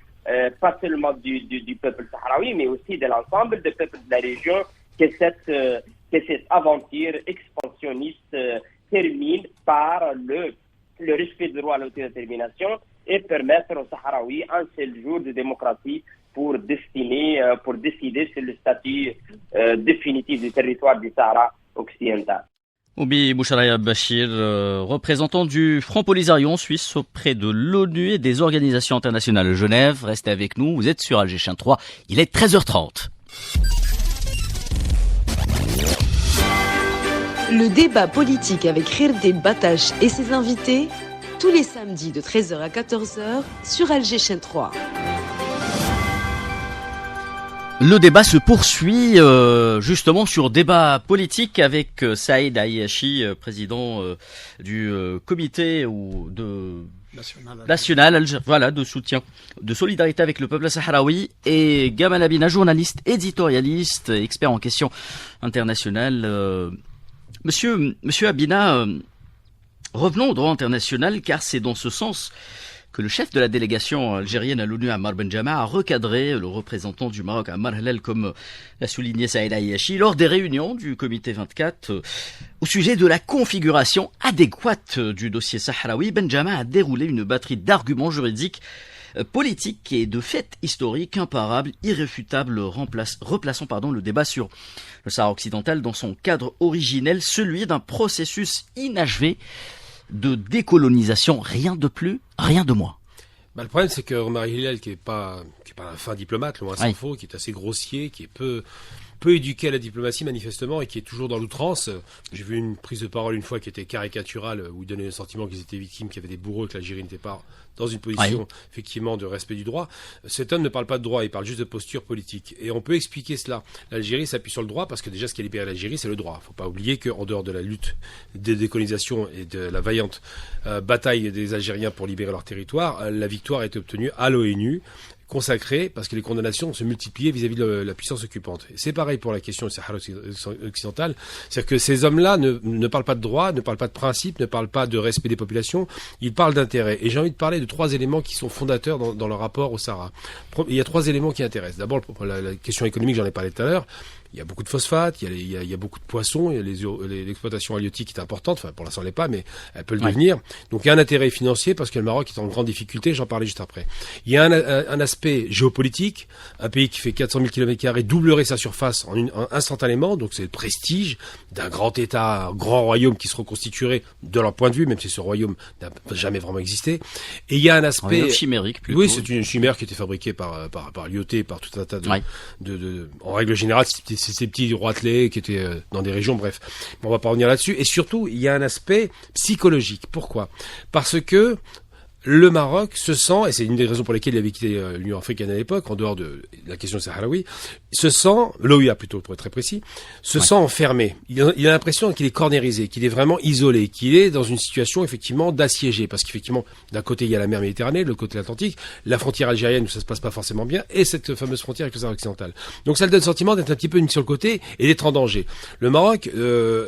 pas seulement du peuple sahraoui, mais aussi de l'ensemble des peuples de la région, que cette aventure expansionniste termine par le respect du droit à l'autodétermination et permettre aux Sahraouis un seul jour de démocratie pour décider sur le statut définitif du territoire du Sahara occidental. Oubi Boucharaya Bachir, représentant du Front Polisario suisse auprès de l'ONU et des organisations internationales de Genève. Restez avec nous, vous êtes sur Alger Chaîne 3, il est 13h30. Le débat politique avec Khirdé Batache et ses invités, tous les samedis de 13h à 14h sur Alger Chaîne 3. Le débat se poursuit justement sur débat politique avec Saïd Ayachi, président du comité national de soutien, de solidarité avec le peuple sahraoui, et Gamal Abina, journaliste, éditorialiste, expert en questions internationales. Monsieur Abina, revenons au droit international, car c'est dans ce sens que le chef de la délégation algérienne à l'ONU, Ammar Benjama, a recadré le représentant du Maroc, Ammar Halal, comme l'a souligné Saïd Ayachi, lors des réunions du comité 24, au sujet de la configuration adéquate du dossier sahraoui. Benjama a déroulé une batterie d'arguments juridiques, politiques et de faits historiques imparables, irréfutables, replaçant le débat sur le Sahara occidental dans son cadre originel, celui d'un processus inachevé de décolonisation, rien de plus, rien de moins. Le problème, c'est que Omar Hillel, qui est pas un fin diplomate, loin s'en faut, qui est assez grossier, qui est peu éduqué à la diplomatie manifestement et qui est toujours dans l'outrance. J'ai vu une prise de parole une fois qui était caricaturale, où il donnait le sentiment qu'ils étaient victimes, qu'il y avait des bourreaux, que l'Algérie n'était pas dans une position effectivement de respect du droit. Cet homme ne parle pas de droit, il parle juste de posture politique. Et on peut expliquer cela. L'Algérie s'appuie sur le droit parce que déjà ce qui a libéré l'Algérie, c'est le droit. Il ne faut pas oublier qu'en dehors de la lutte de décolonisation et de la vaillante bataille des Algériens pour libérer leur territoire, la victoire a été obtenue à l'ONU, consacré parce que les condamnations se multipliaient vis-à-vis de la puissance occupante. Et c'est pareil pour la question du Sahara occidental. C'est-à-dire que ces hommes-là ne parlent pas de droit, ne parlent pas de principe, ne parlent pas de respect des populations, ils parlent d'intérêt. Et j'ai envie de parler de 3 éléments qui sont fondateurs dans leur rapport au Sahara. Il y a 3 éléments qui intéressent. D'abord, la question économique, j'en ai parlé tout à l'heure. Il y a beaucoup de phosphates, il y a beaucoup de poissons, l'exploitation halieutique est importante, enfin pour l'instant elle l'est pas, mais elle peut le devenir. Donc il y a un intérêt financier parce que le Maroc est en grande difficulté, j'en parlais juste après. Il y a un aspect géopolitique, un pays qui fait 400 000 km2 doublerait sa surface instantanément, donc c'est le prestige d'un grand État, un grand royaume qui se reconstituerait de leur point de vue, même si ce royaume n'a jamais vraiment existé. Et il y a un aspect chimérique plutôt. Oui, c'est une chimère qui était fabriquée par l'IOT, par tout un tas en règle générale, c'est ces petits roitelets qui étaient dans des régions, bref. On va pas revenir là-dessus. Et surtout, il y a un aspect psychologique. Pourquoi ? Parce que le Maroc se sent, et c'est une des raisons pour lesquelles il avait quitté l'Union africaine à l'époque, en dehors de la question sahraoui, l'OUA plutôt pour être très précis, se sent enfermé. Il a l'impression qu'il est cornérisé, qu'il est vraiment isolé, qu'il est dans une situation effectivement d'assiégé, parce qu'effectivement, d'un côté il y a la mer Méditerranée, de l'autre côté l'Atlantique, la frontière algérienne où ça se passe pas forcément bien, et cette fameuse frontière avec le Sahara occidental. Donc ça lui donne le sentiment d'être un petit peu mis sur le côté et d'être en danger. Le Maroc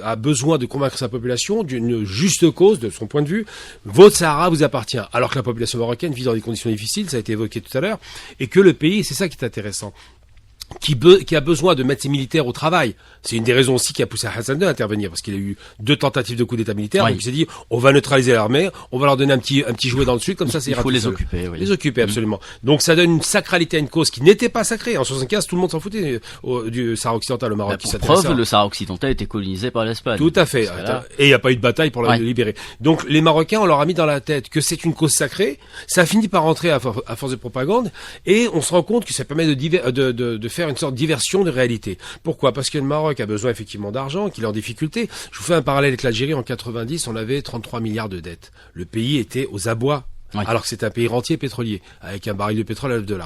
a besoin de convaincre sa population d'une juste cause, de son point de vue. Votre Sahara vous appartient. Alors que la population marocaine vit dans des conditions difficiles, ça a été évoqué tout à l'heure, et que le pays, c'est ça qui est intéressant, qui a besoin de mettre ses militaires au travail. C'est une des raisons aussi qui a poussé Hassan II à intervenir, parce qu'il a eu 2 tentatives de coup d'état militaire, donc il s'est dit, on va neutraliser l'armée, on va leur donner un petit jouet dans le sud, comme ça, c'est il faut les occuper. Les occuper, absolument. Donc ça donne une sacralité à une cause qui n'était pas sacrée. En 75, tout le monde s'en foutait du Sahara occidental au Maroc. Pour preuve, le Sahara occidental était colonisé par l'Espagne. Tout à fait. Et il n'y a pas eu de bataille pour le libérer. Donc les Marocains, on leur a mis dans la tête que c'est une cause sacrée. Ça a fini par rentrer à force de propagande, et on se rend compte que ça permet de faire une sorte de diversion de réalité. Pourquoi ? Parce que le Maroc a besoin effectivement d'argent, qu'il est en difficulté. Je vous fais un parallèle avec l'Algérie. En 90, on avait 33 milliards de dettes. Le pays était aux abois. Alors que c'est un pays rentier pétrolier, avec un baril de pétrole à $9.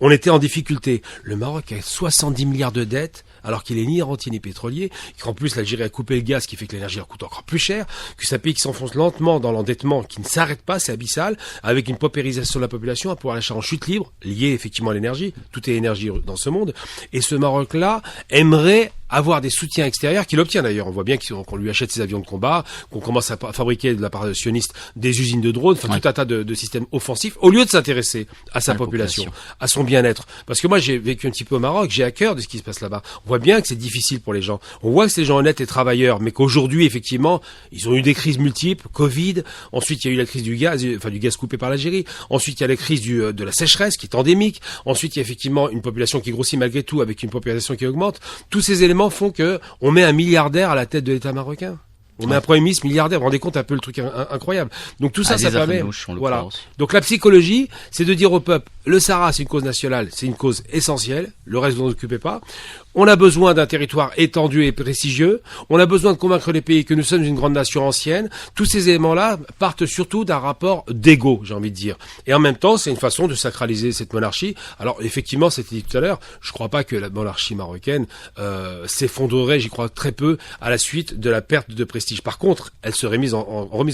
On était en difficulté. Le Maroc a 70 milliards de dettes, alors qu'il est ni rentier ni pétrolier, qu'en plus l'Algérie a coupé le gaz, ce qui fait que l'énergie leur coûte encore plus cher, que c'est un pays qui s'enfonce lentement dans l'endettement, qui ne s'arrête pas, c'est abyssal, avec une paupérisation de la population, un pouvoir d'achat en chute libre, lié effectivement à l'énergie. Tout est énergie dans ce monde. Et ce Maroc-là aimerait avoir des soutiens extérieurs, qu'il obtient d'ailleurs. On voit bien qu'on lui achète ses avions de combat, qu'on commence à fabriquer de la part sioniste des usines de drones, enfin tout un tas de systèmes offensifs, au lieu de s'intéresser à sa population, à son bien-être. Parce que moi, j'ai vécu un petit peu au Maroc, j'ai à cœur de ce qui se passe là-bas. On voit bien que c'est difficile pour les gens. On voit que c'est des gens honnêtes et travailleurs, mais qu'aujourd'hui, effectivement, ils ont eu des crises multiples, Covid, ensuite il y a eu la crise du gaz coupé par l'Algérie, ensuite il y a la crise de la sécheresse qui est endémique, ensuite il y a effectivement une population qui grossit malgré tout avec une population qui augmente. Tous ces éléments font que on met un milliardaire à la tête de l'État marocain. On met un premier ministre milliardaire. Vous vous rendez compte un peu le truc incroyable. Donc tout ça, ça permet. Voilà. Donc la psychologie, c'est de dire au peuple, le Sahara, c'est une cause nationale, c'est une cause essentielle. Le reste, vous n'en occupez pas. On a besoin d'un territoire étendu et prestigieux. On a besoin de convaincre les pays que nous sommes une grande nation ancienne. Tous ces éléments-là partent surtout d'un rapport d'ego, j'ai envie de dire. Et en même temps, c'est une façon de sacraliser cette monarchie. Alors, effectivement, c'était dit tout à l'heure, je ne crois pas que la monarchie marocaine s'effondrerait, j'y crois très peu, à la suite de la perte de prestige. Par contre, elle serait remise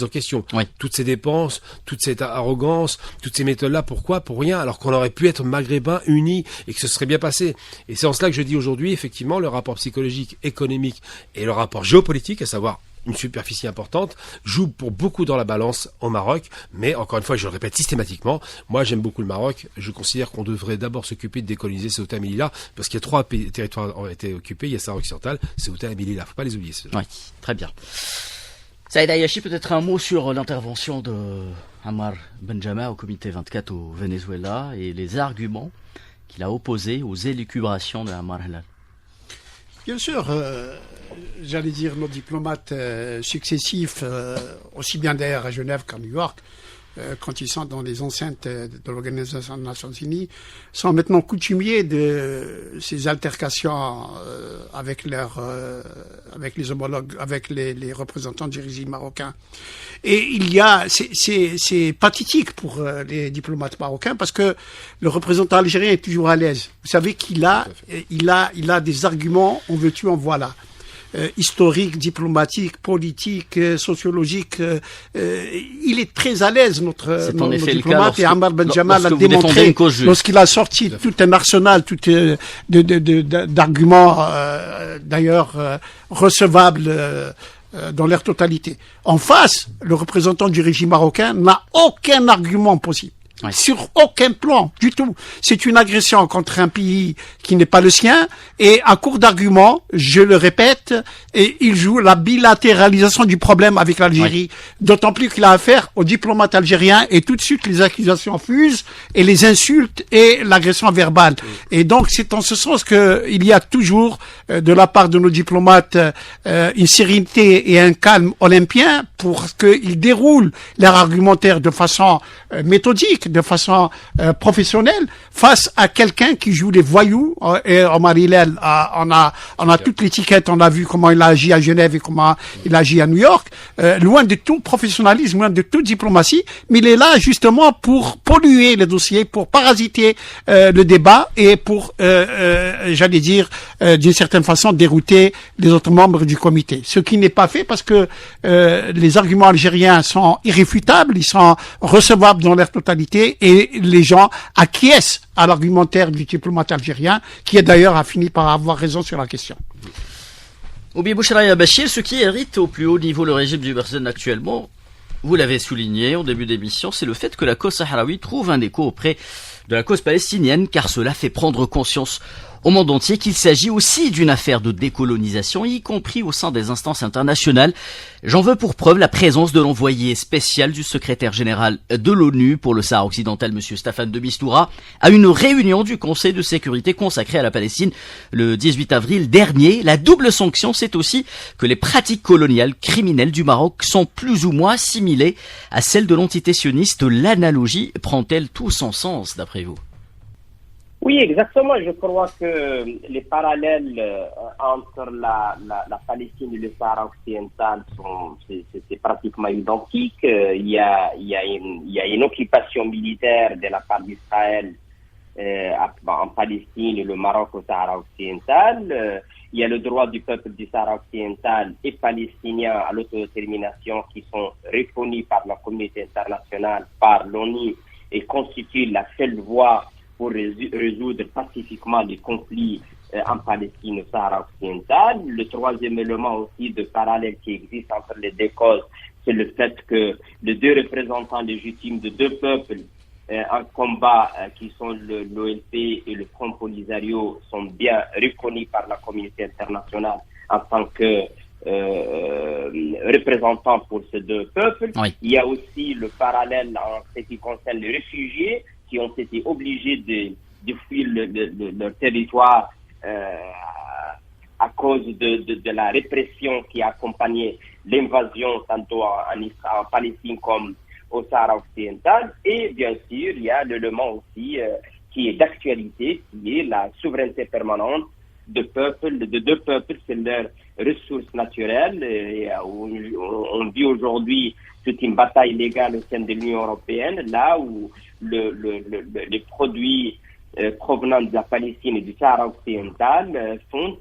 en question. Oui. Toutes ces dépenses, toute cette arrogance, toutes ces méthodes-là, pourquoi? Pour rien, alors qu'on aurait pu être maghrébins, unis, et que ce serait bien passé. Et c'est en cela que je dis aujourd'hui, effectivement, le rapport psychologique, économique et le rapport géopolitique, à savoir une superficie importante, joue pour beaucoup dans la balance au Maroc. Mais encore une fois, je le répète systématiquement, moi j'aime beaucoup le Maroc. Je considère qu'on devrait d'abord s'occuper de décoloniser Ceuta et Melilla, parce qu'il y a 3 territoires qui ont été occupés. Il y a Sahara occidental, Ceuta et Melilla. Faut pas les oublier. Oui, très bien. Saïd Ayachi, peut-être un mot sur l'intervention de Ammar Benjama au comité 24 au Venezuela et les arguments qu'il a opposés aux élucubrations de Ammar Halal. Bien sûr, j'allais dire nos diplomates successifs, aussi bien d'ailleurs à Genève qu'à New York, quand ils sont dans les enceintes de l'Organisation des Nations Unies, sont maintenant coutumiers de ces altercations avec les homologues, avec les représentants du régime marocain. Et c'est pathétique pour les diplomates marocains parce que le représentant algérien est toujours à l'aise. Vous savez qu'il a des arguments, on veut tu en voilà. Historique, diplomatique, politique, sociologique. Il est très à l'aise, notre diplomate, et Ammar Benjama l'a démontré lorsqu'il a sorti tout un arsenal d'arguments, d'ailleurs, recevables dans leur totalité. En face, le représentant du régime marocain n'a aucun argument possible. Ouais. Sur aucun plan du tout. C'est une agression contre un pays qui n'est pas le sien et à court d'arguments, je le répète, et il joue la bilatéralisation du problème avec l'Algérie. Ouais. D'autant plus qu'il a affaire aux diplomates algériens et tout de suite les accusations fusent et les insultes et l'agression verbale. Ouais. Et donc c'est en ce sens que il y a toujours de la part de nos diplomates une sérénité et un calme olympien pour qu'ils déroulent leur argumentaire de façon méthodique, de façon professionnelle, face à quelqu'un qui joue les voyous. Et Omar Hillel, on a toute l'étiquette, on a vu comment il a agi à Genève et comment il a agi à New York, loin de tout professionnalisme, loin de toute diplomatie, mais il est là justement pour polluer le dossier, pour parasiter le débat et pour, j'allais dire, d'une certaine façon, dérouter les autres membres du comité. Ce qui n'est pas fait parce que les arguments algériens sont irréfutables, ils sont recevables dans leur totalité et les gens acquiescent à l'argumentaire du diplomate algérien qui d'ailleurs a fini par avoir raison sur la question. Oubi Bouchraya Bachir, ce qui hérite au plus haut niveau le régime du Barzen actuellement, vous l'avez souligné au début d'émission, c'est le fait que la cause sahraoui trouve un écho auprès de la cause palestinienne, car cela fait prendre conscience au monde entier qu'il s'agit aussi d'une affaire de décolonisation, y compris au sein des instances internationales. J'en veux pour preuve la présence de l'envoyé spécial du secrétaire général de l'ONU pour le Sahara occidental, M. Staffan de Mistura, à une réunion du Conseil de sécurité consacrée à la Palestine le 18 avril dernier. La double sanction, c'est aussi que les pratiques coloniales criminelles du Maroc sont plus ou moins assimilées à celles de l'entité sioniste. L'analogie prend-elle tout son sens, d'après vous? Oui, exactement. Je crois que les parallèles entre la Palestine et le Sahara occidental c'est pratiquement identique. Il y a une occupation militaire de la part d'Israël en Palestine et le Maroc au Sahara occidental. Il y a le droit du peuple du Sahara occidental et palestinien à l'autodétermination qui sont reconnus par la communauté internationale, par l'ONU, et constituent la seule voie pour résoudre pacifiquement les conflits en Palestine, au Sahara occidental. Le troisième élément aussi de parallèle qui existe entre les deux causes, c'est le fait que les deux représentants légitimes de deux peuples en combat, qui sont l'OLP et le Front Polisario, sont bien reconnus par la communauté internationale en tant que représentants pour ces deux peuples. Oui. Il y a aussi le parallèle en ce qui concerne les réfugiés qui ont été obligés de fuir leur territoire à cause de la répression qui a accompagné l'invasion tantôt en Palestine comme au Sahara occidental. Et bien sûr, il y a l'élément aussi qui est d'actualité, qui est la souveraineté permanente de deux peuples, c'est leurs ressources naturelles. Et on vit aujourd'hui toute une bataille légale au sein de l'Union européenne, là où les produits provenant de la Palestine et du Sahara occidental sont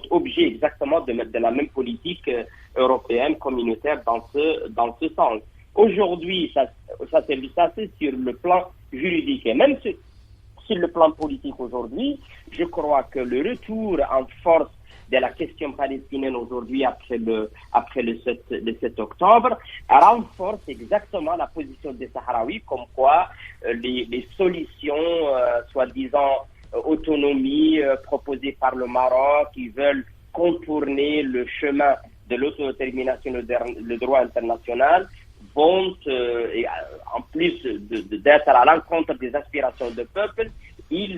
objets exactement de la même politique européenne communautaire dans ce sens. Aujourd'hui, ça c'est sur le plan juridique, et même sur le plan politique aujourd'hui, je crois que le retour en force de la question palestinienne aujourd'hui après le 7 octobre renforce exactement la position des Sahraouis, comme quoi les solutions soi-disant autonomie proposées par le Maroc, qui veulent contourner le chemin de l'autodétermination et le droit international, vont, en plus d'être à l'encontre des aspirations du peuple, ils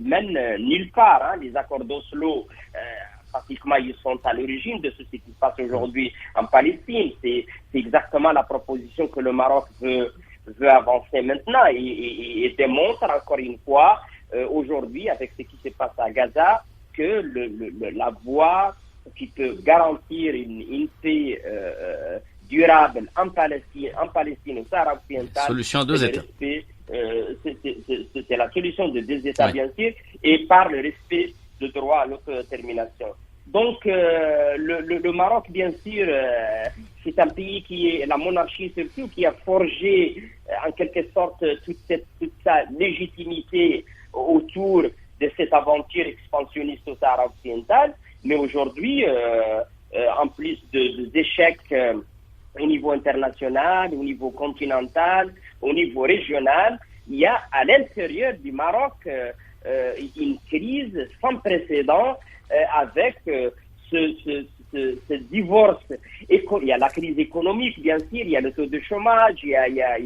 mènent nulle part. Les accords d'Oslo, pratiquement, ils sont à l'origine de ce qui se passe aujourd'hui en Palestine. C'est exactement la proposition que le Maroc veut avancer maintenant et démontre encore une fois aujourd'hui, avec ce qui se passe à Gaza, que la voie qui peut garantir une paix durable en Palestine, au Sahara occidental, solution à 2 États. C'est la solution de 2 États, bien sûr, et par le respect du droit à l'autodétermination. Donc, le Maroc, bien sûr, c'est un pays qui est la monarchie surtout, qui a forgé en quelque sorte toute sa légitimité autour de cette aventure expansionniste au Sahara occidental. Mais aujourd'hui, en plus d'échecs au niveau international, au niveau continental, au niveau régional, il y a à l'intérieur du Maroc une crise sans précédent avec ce divorce. Il y a la crise économique, bien sûr, il y a le taux de chômage, il y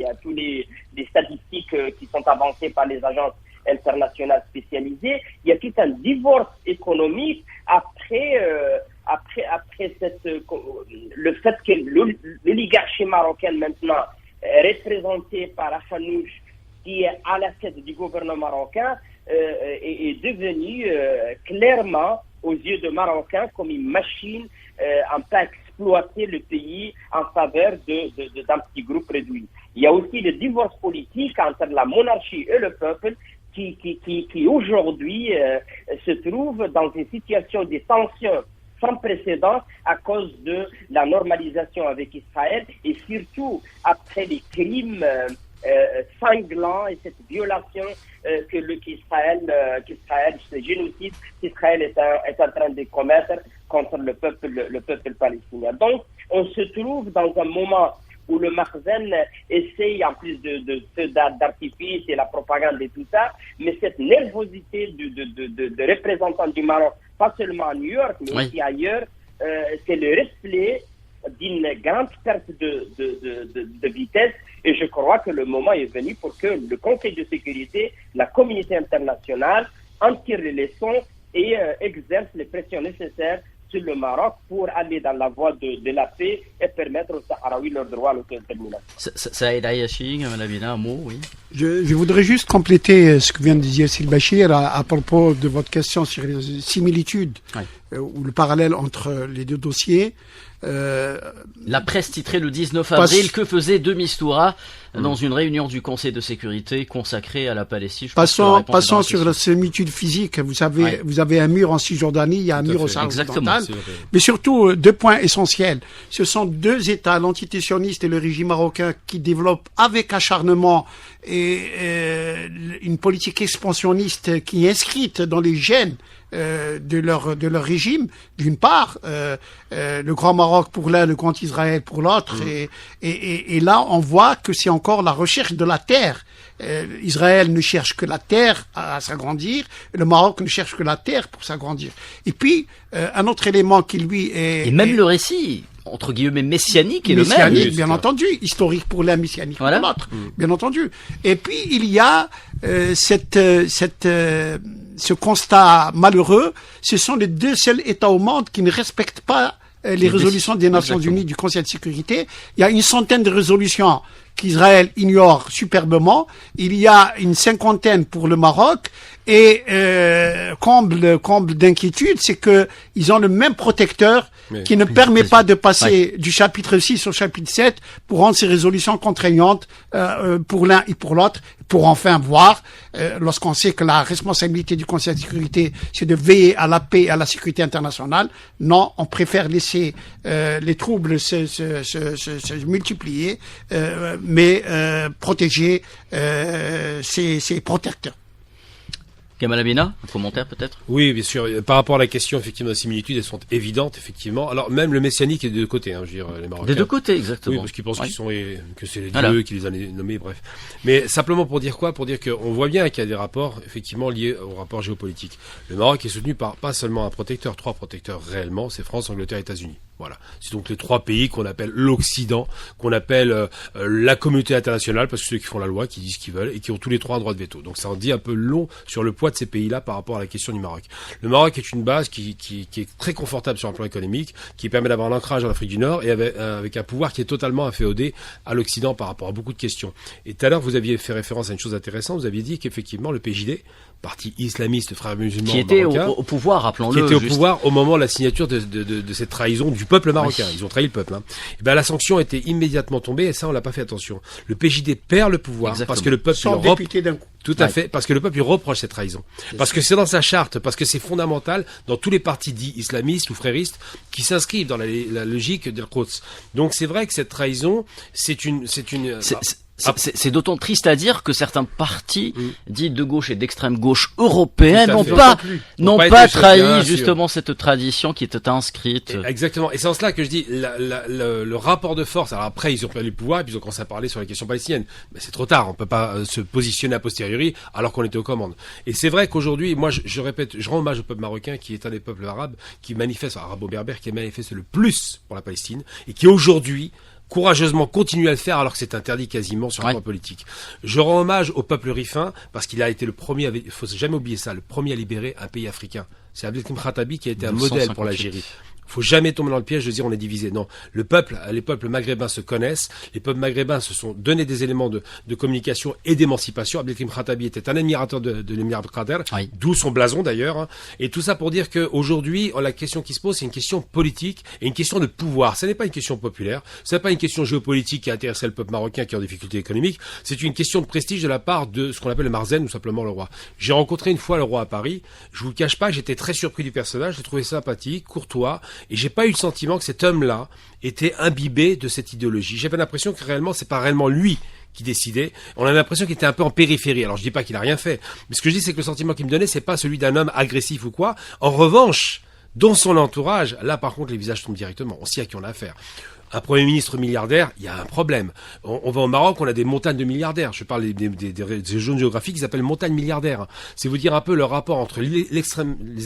a tous les statistiques qui sont avancées par les agences internationales spécialisées. Il y a tout un divorce économique après le fait que l'oligarchie marocaine maintenant, représentée par Afanouche, qui est à la tête du gouvernement marocain, est devenue clairement, aux yeux de Marocains, comme une machine en train d'exploiter le pays en faveur d'un petit groupe réduit. Il y a aussi le divorce politique entre la monarchie et le peuple qui aujourd'hui se trouve dans une situation de tension sans précédent à cause de la normalisation avec Israël et après les crimes sanglants et cette violation qu'Israël, ce génocide qu'Israël est en train de commettre contre le peuple palestinien. Donc, on se trouve dans un moment où le Makhzen essaye, en plus de feux d'artifice et la propagande et tout ça, mais cette nervosité de représentants du Maroc, pas seulement à New York, mais aussi ailleurs, c'est le reflet d'une grande perte de vitesse. Et je crois que le moment est venu pour que le Conseil de sécurité, la communauté internationale, en tire les leçons et exerce les pressions nécessaires sur le Maroc pour aller dans la voie de la paix et permettre aux Sahraouis leur droit à l'autodétermination. Saïd Ayachi, un mot, oui. Je voudrais juste compléter ce que vient de dire Sil Bachir à propos de votre question sur les similitudes ou le parallèle entre les deux dossiers. La presse titrait le 19 avril que faisait de Mistura dans une réunion du Conseil de sécurité consacrée à la Palestine. Passons sur la similitude physique. Vous avez un mur en Cisjordanie, il y a un mur au Sahara occidental. Mais surtout, 2 points essentiels. Ce sont 2 États, l'entité sioniste et le régime marocain, qui développent avec acharnement une politique expansionniste qui est inscrite dans les gènes de leur régime, d'une part, le Grand Maroc pour l'un, le Grand Israël pour l'autre, et là on voit que c'est encore la recherche de la terre. Israël ne cherche que la terre à s'agrandir, le Maroc ne cherche que la terre pour s'agrandir. Et puis un autre élément qui lui est... Et même le récit entre guillemets messianique est le même. Messianique, bien entendu, historique pour l'un, messianique pour l'autre, bien entendu. Et puis il y a ce constat malheureux, ce sont les 2 seuls États au monde qui ne respectent pas les résolutions des Nations Unies du Conseil de sécurité. Il y a une centaine de résolutions qu'Israël ignore superbement. Il y a une 50aine pour le Maroc. Et comble d'inquiétude, c'est que ils ont le même protecteur qui ne permet pas de passer du chapitre 6 au chapitre 7 pour rendre ces résolutions contraignantes pour l'un et pour l'autre, pour enfin voir, lorsqu'on sait que la responsabilité du Conseil de sécurité, c'est de veiller à la paix et à la sécurité internationale. Non, on préfère laisser les troubles se multiplier, mais protéger ses protecteurs. Gamal Amina, un commentaire peut-être? Oui, bien sûr. Par rapport à la question, effectivement, les similitudes, elles sont évidentes, effectivement. Alors, même le messianique est des 2 côtés, je veux dire, les Marocains. Des 2 côtés, exactement. Oui, parce qu'ils pensent que c'est les dieux qui les ont nommés, bref. Mais simplement pour dire quoi? Pour dire qu'on voit bien qu'il y a des rapports, effectivement, liés au rapport géopolitique. Le Maroc est soutenu par pas seulement un protecteur, 3 protecteurs réellement, c'est France, Angleterre, États-Unis. Voilà. C'est donc les 3 pays qu'on appelle l'Occident, qu'on appelle la communauté internationale, parce que ceux qui font la loi, qui disent ce qu'ils veulent, et qui ont tous les 3 un droit de veto. Donc ça en dit un peu long sur le poids de ces pays-là par rapport à la question du Maroc. Le Maroc est une base qui est très confortable sur un plan économique, qui permet d'avoir un ancrage en Afrique du Nord, et avec un pouvoir qui est totalement inféodé à l'Occident par rapport à beaucoup de questions. Et tout à l'heure, vous aviez fait référence à une chose intéressante, vous aviez dit qu'effectivement, le PJD, parti islamiste, frères musulmans qui était au pouvoir, rappelons-le. Qui était au pouvoir au moment de la signature de cette trahison du peuple marocain. Oui. Ils ont trahi le peuple. Et ben la sanction était immédiatement tombée, et ça on l'a pas fait attention. Le PJD perd le pouvoir parce que le peuple tout à fait, parce que le peuple lui reproche cette trahison. Parce que c'est dans sa charte, parce que c'est fondamental dans tous les partis dits islamistes ou fréristes qui s'inscrivent dans la logique del Quds. Donc c'est vrai que cette trahison, c'est d'autant triste à dire que certains partis dits de gauche et d'extrême gauche européens n'ont pas trahi justement cette tradition qui était inscrite. Exactement. Et c'est en cela que je dis le rapport de force. Alors après, ils ont perdu le pouvoir et puis ils ont commencé à parler sur la question palestinienne. Mais c'est trop tard. On peut pas se positionner a posteriori alors qu'on était aux commandes. Et c'est vrai qu'aujourd'hui, moi, je répète, je rends hommage au peuple marocain qui est un des peuples arabes qui manifeste, arabo-berbère, qui manifeste le plus pour la Palestine et qui aujourd'hui courageusement continue à le faire alors que c'est interdit quasiment sur un plan politique. Je rends hommage au peuple rifin parce qu'il a été le premier, il faut jamais oublier ça, le premier à libérer un pays africain. C'est Abdelkrim Khattabi qui a été un modèle pour l'Algérie. Faut jamais tomber dans le piège de dire on est divisé. Non, les peuples maghrébins se connaissent. Les peuples maghrébins se sont donné des éléments de communication et d'émancipation. Abdelkrim Khattabi était un admirateur de l'émir Abdelkader, d'où son blason d'ailleurs. Et tout ça pour dire que aujourd'hui, la question qui se pose, c'est une question politique et une question de pouvoir. Ce n'est pas une question populaire. Ce n'est pas une question géopolitique qui intéresse le peuple marocain qui est en difficulté économique. C'est une question de prestige de la part de ce qu'on appelle le Marzen ou simplement le roi. J'ai rencontré une fois le roi à Paris. Je vous le cache pas, j'étais très surpris du personnage. J'ai trouvé sympathique, courtois. Et j'ai pas eu le sentiment que cet homme-là était imbibé de cette idéologie. J'avais l'impression que réellement, c'est pas réellement lui qui décidait. On a l'impression qu'il était un peu en périphérie. Alors je dis pas qu'il a rien fait, mais ce que je dis, c'est que le sentiment qu'il me donnait, c'est pas celui d'un homme agressif ou quoi. En revanche, dans son entourage, là par contre, les visages tombent directement. On sait à qui on a affaire. Un Premier ministre milliardaire, il y a un problème. On va au Maroc, on a des montagnes de milliardaires. Je parle des zones géographiques qui s'appellent montagnes milliardaires. C'est vous dire un peu le rapport entre les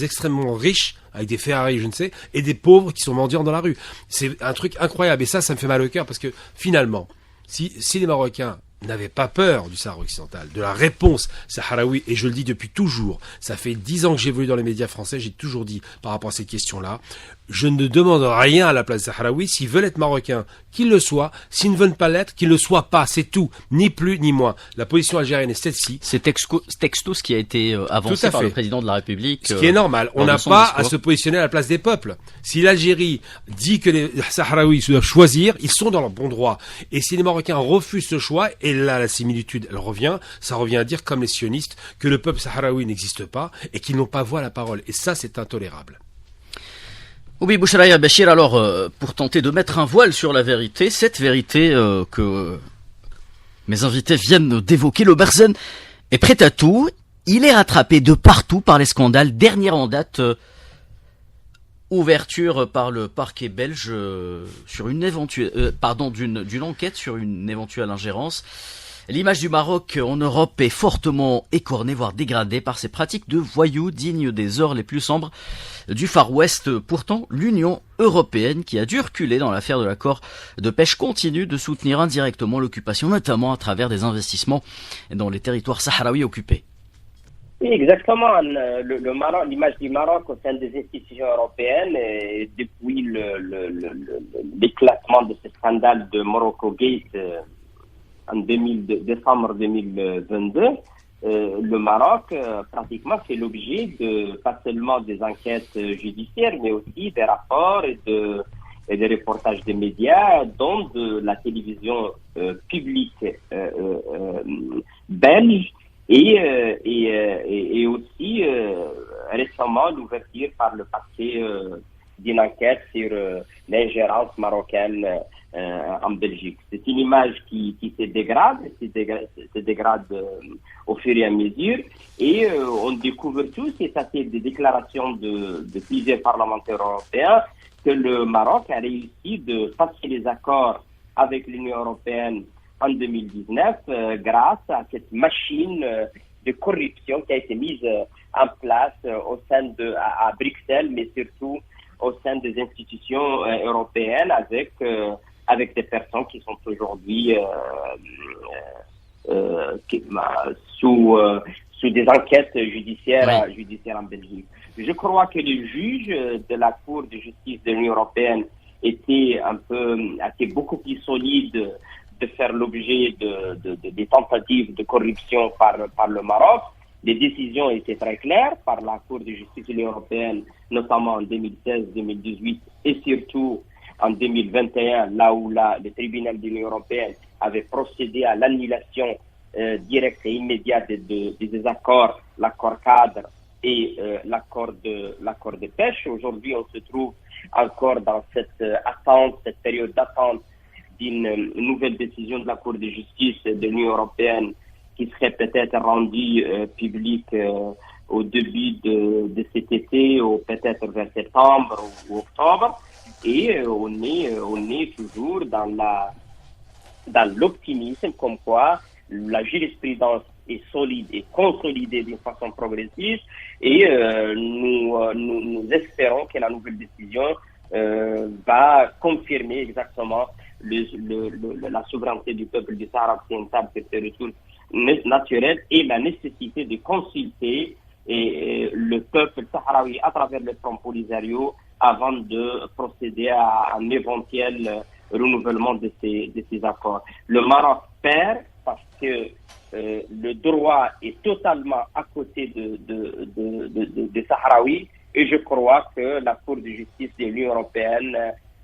extrêmement riches, avec des Ferrari, je ne sais, et des pauvres qui sont mendiants dans la rue. C'est un truc incroyable. Et ça me fait mal au cœur parce que finalement, si les Marocains n'avaient pas peur du Sahara occidental, de la réponse sahraoui, et je le dis depuis toujours, ça fait 10 ans que j'évolue dans les médias français, j'ai toujours dit par rapport à ces questions-là, je ne demande rien à la place sahraoui, s'ils veulent être marocains, qu'ils le soient, s'ils ne veulent pas l'être, qu'ils ne le soient pas, c'est tout, ni plus ni moins. La position algérienne est celle-ci. C'est texto ce qui a été avancé par le président de la République. Ce qui est normal, on n'a pas à se positionner à la place des peuples. Si l'Algérie dit que les Sahraouis doivent choisir, ils sont dans leur bon droit. Et si les Marocains refusent ce choix, et Et là, la similitude, elle revient. Ça revient à dire, comme les sionistes, que le peuple sahraoui n'existe pas et qu'ils n'ont pas voix à la parole. Et ça, c'est intolérable. Oui, Bouchraya Bachir, alors, pour tenter de mettre un voile sur la vérité, cette vérité que mes invités viennent d'évoquer, le Barzen est prêt à tout. Il est rattrapé de partout par les scandales. Dernière en date, ouverture par le parquet belge sur une éventuelle, d'une enquête sur une éventuelle ingérence. L'image du Maroc en Europe est fortement écornée, voire dégradée par ces pratiques de voyous dignes des heures les plus sombres du Far West. Pourtant, l'Union européenne, qui a dû reculer dans l'affaire de l'accord de pêche, continue de soutenir indirectement l'occupation, notamment à travers des investissements dans les territoires sahraouis occupés. Oui, exactement. Le Maroc, l'image du Maroc au sein des institutions européennes, et depuis l'éclatement de ce scandale de Morocco Gate en décembre 2022, le Maroc pratiquement fait l'objet de pas seulement des enquêtes judiciaires, mais aussi des rapports et des reportages des médias, dont de la télévision publique belge, et aussi récemment l'ouverture par le parquet d'une enquête sur l'ingérence marocaine en Belgique. C'est une image qui se dégrade au fur et à mesure, et on découvre tous, et ça c'est des déclarations de plusieurs parlementaires européens, que le Maroc a réussi de passer les accords avec l'Union européenne en 2019 grâce à cette machine de corruption qui a été mise en place au sein à Bruxelles, mais surtout au sein des institutions européennes, avec des personnes qui sont aujourd'hui sous des enquêtes judiciaires en Belgique. Je crois que les juges de la Cour de justice de l'Union européenne étaient beaucoup plus solides de faire l'objet des tentatives de corruption par le Maroc. Les décisions étaient très claires par la Cour de justice de l'Union européenne, notamment en 2016, 2018 et surtout en 2021, là où le tribunal de l'Union européenne avait procédé à l'annulation directe et immédiate des accords, l'accord cadre et l'accord de pêche. Aujourd'hui, on se trouve encore dans cette période d'attente d'une nouvelle décision de la Cour de justice de l'Union européenne qui serait peut-être rendue publique au début de cet été, ou peut-être vers septembre ou octobre. Et on est toujours dans l'optimisme, comme quoi la jurisprudence est solide et consolidée d'une façon progressive, et nous espérons que la nouvelle décision va confirmer exactement la souveraineté du peuple du Sahara occidental sur ses ressources naturelles et la nécessité de consulter le peuple sahraoui à travers le Front Polisario avant de procéder à un éventuel renouvellement de ces accords. Le Maroc perd parce que le droit est totalement à côté des Sahraouis, et je crois que la Cour de justice de l'Union européenne,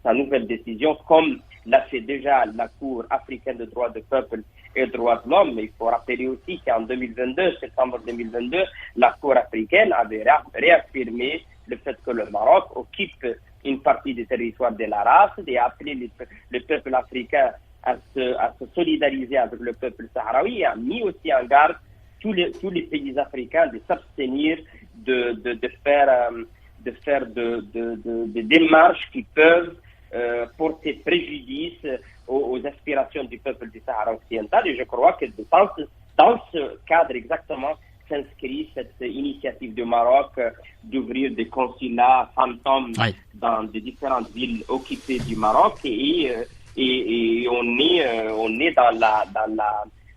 sa nouvelle décision, comme l'a fait déjà la Cour africaine de droits de peuple et droits de l'homme, mais il faut rappeler aussi qu'en septembre 2022, la Cour africaine avait réaffirmé le fait que le Maroc occupe une partie du territoire de la race, et a appelé le peuple africain à se solidariser avec le peuple sahraoui, et a mis aussi en garde tous les pays africains de s'abstenir de faire des démarches qui peuvent porter préjudice aux aspirations du peuple du Sahara occidental. Et je crois que dans ce cadre exactement s'inscrit cette initiative du Maroc d'ouvrir des consulats fantômes dans des différentes villes occupées du Maroc, et on est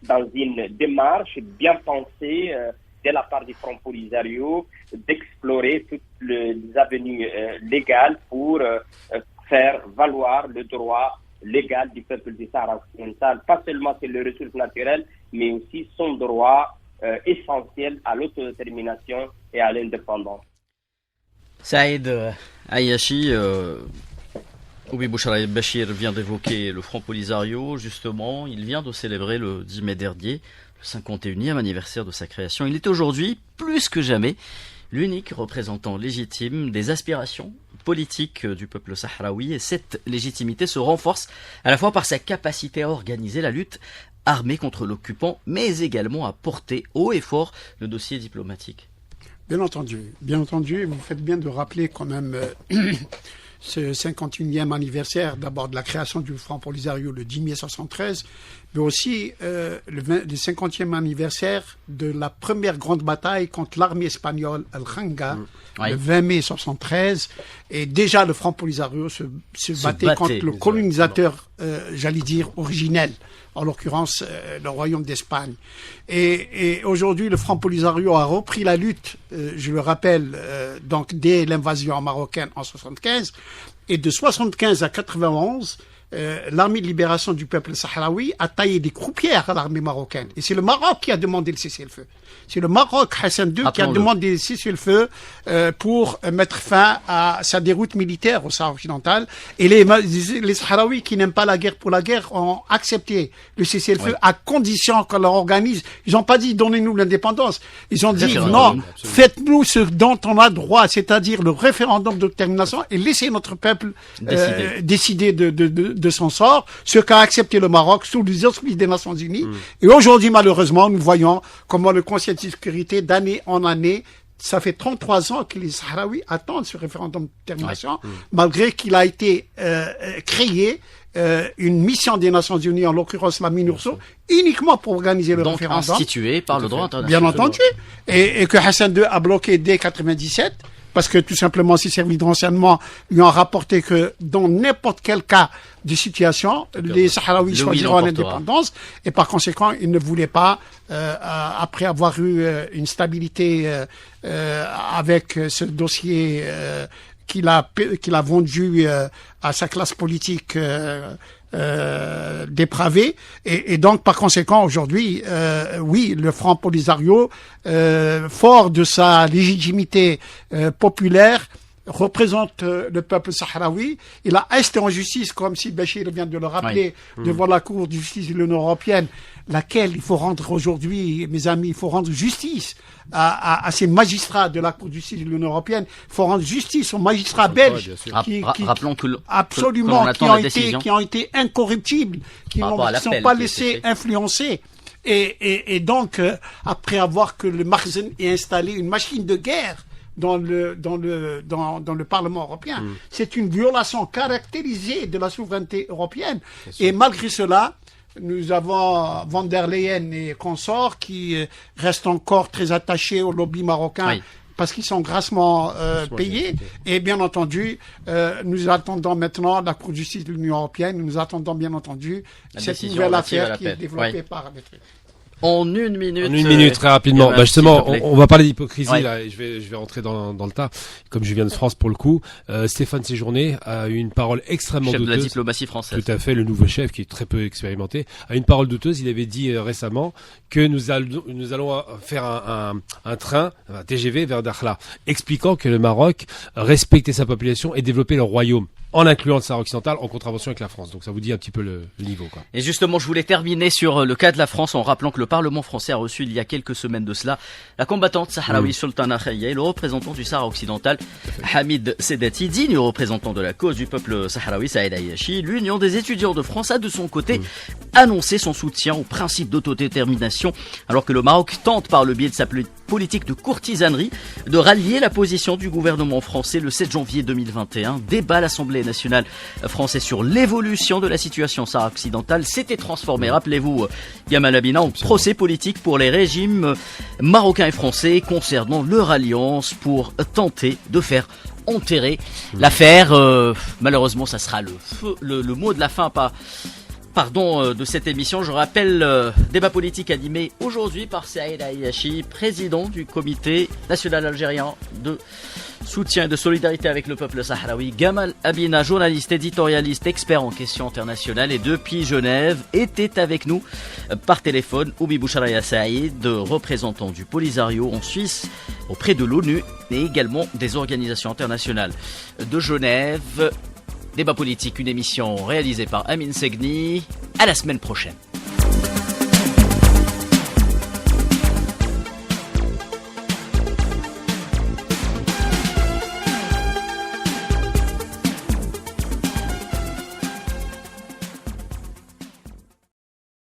dans une démarche bien pensée de la part du Front Polisario d'explorer toutes les avenues légales pour faire valoir le droit légal du peuple du Sahara occidental, pas seulement sur les ressources naturelles, mais aussi son droit essentiel à l'autodétermination et à l'indépendance. Saïd Ayachi, Oui, Bouchara Bachir vient d'évoquer le Front Polisario, justement. Il vient de célébrer le 10 mai dernier, le 51e anniversaire de sa création. Il est aujourd'hui, plus que jamais, l'unique représentant légitime des aspirations politiques du peuple sahraoui. Et cette légitimité se renforce à la fois par sa capacité à organiser la lutte armée contre l'occupant, mais également à porter haut et fort le dossier diplomatique. Bien entendu, vous faites bien de rappeler quand même ce 51e anniversaire d'abord de la création du Front Polisario le 10 mai 73, mais aussi le 50e anniversaire de la première grande bataille contre l'armée espagnole, Al-Khanga, le 20 mai 73. Et déjà le Front Polisario se battait contre le colonisateur, j'allais dire, originel, en l'occurrence le Royaume d'Espagne. Et aujourd'hui, le Front Polisario a repris la lutte, je le rappelle, donc dès l'invasion marocaine en 75, et de 75 à 91, l'armée de libération du peuple sahraoui a taillé des croupières à l'armée marocaine. Et c'est le Maroc qui a demandé le cessez-le-feu. C'est le Maroc, Hassan II, qui a demandé le cessez-le-feu pour mettre fin à sa déroute militaire au Sahara occidental. Et les Sahraouis qui n'aiment pas la guerre pour la guerre ont accepté le cessez-le-feu à condition qu'on leur organise. Ils n'ont pas dit donnez-nous l'indépendance. Ils ont dit non, faites-nous ce dont on a droit, c'est-à-dire le référendum d'autodétermination, et laissez notre peuple décider de son sort, ce qu'a accepté le Maroc sous les auspices des Nations Unies. Et aujourd'hui, malheureusement, nous voyons comment le Conseil de sécurité, d'année en année, ça fait 33 ans que les Sahraouis attendent ce référendum de détermination, malgré qu'il a été créé une mission des Nations Unies, en l'occurrence la MINURSO, uniquement pour organiser le référendum. Donc institué par le droit international. Bien entendu. Et que Hassan II a bloqué dès 97. Parce que tout simplement, ces services de renseignement lui ont rapporté que dans n'importe quel cas de situation, les Sahraouis choisiront l'indépendance, et par conséquent, ils ne voulaient pas, après avoir eu une stabilité avec ce dossier qu'il a vendu à sa classe politique dépravée, et donc par conséquent aujourd'hui, oui, le Front Polisario, fort de sa légitimité populaire, représente le peuple sahraoui. Il a été en justice, comme si Bachir vient de le rappeler, devant la Cour de justice de l'Union européenne, laquelle il faut rendre aujourd'hui, mes amis, il faut rendre justice à ces magistrats de la Cour de justice de l'Union européenne. Il faut rendre justice aux magistrats belges rappelons que qui ont été incorruptibles, qui ne sont pas laissés influencer. Et donc, après avoir que le Marzen ait installé une machine de guerre dans le Parlement européen, c'est une violation caractérisée de la souveraineté européenne. Et malgré cela, nous avons von der Leyen et consorts qui restent encore très attachés au lobby marocain parce qu'ils sont grassement payés. Et bien entendu, nous attendons maintenant la Cour de justice de l'Union européenne, nous attendons bien entendu cette nouvelle affaire qui est développée par les traités. En une minute. Très rapidement. Justement, on va parler d'hypocrisie, là, et je vais rentrer dans le tas. Comme je viens de France pour le coup, Stéphane Séjourné a eu une parole extrêmement douteuse. Chef de la diplomatie française. Tout à fait, le nouveau chef qui est très peu expérimenté, a une parole douteuse. Il avait dit récemment que nous allons faire un train, un TGV vers Dakhla, expliquant que le Maroc respectait sa population et développait le royaume, en incluant le Sahara occidental, en contravention avec la France. Donc ça vous dit un petit peu le niveau, quoi. Et justement, je voulais terminer sur le cas de la France en rappelant que le Parlement français a reçu il y a quelques semaines de cela la combattante sahraoui Sultana Khaya et le représentant du Sahara occidental Hamid Sedati, digne représentant de la cause du peuple sahraoui Saïd Ayachi. L'Union des étudiants de France a de son côté annoncé son soutien au principe d'autodétermination, alors que le Maroc tente par le biais de sa politique de courtisanerie de rallier la position du gouvernement français. Le 7 janvier 2021, débat à l'Assemblée nationale française sur l'évolution de la situation Sahara occidentale s'était transformé, rappelez-vous, Yamal Abina, en procès politique pour les régimes marocains et français concernant leur alliance pour tenter de faire enterrer l'affaire. Malheureusement, ça sera le mot de la fin, de cette émission. Je rappelle, débat politique animé aujourd'hui par Saïd Ayachi, président du comité national algérien de soutien et de solidarité avec le peuple sahraoui. Gamal Abina, journaliste, éditorialiste, expert en questions internationales et depuis Genève, était avec nous par téléphone. Oubi Boucharaya Saïd, représentant du Polisario en Suisse auprès de l'ONU et également des organisations internationales de Genève. Débat politique, une émission réalisée par Amine Segni. À la semaine prochaine.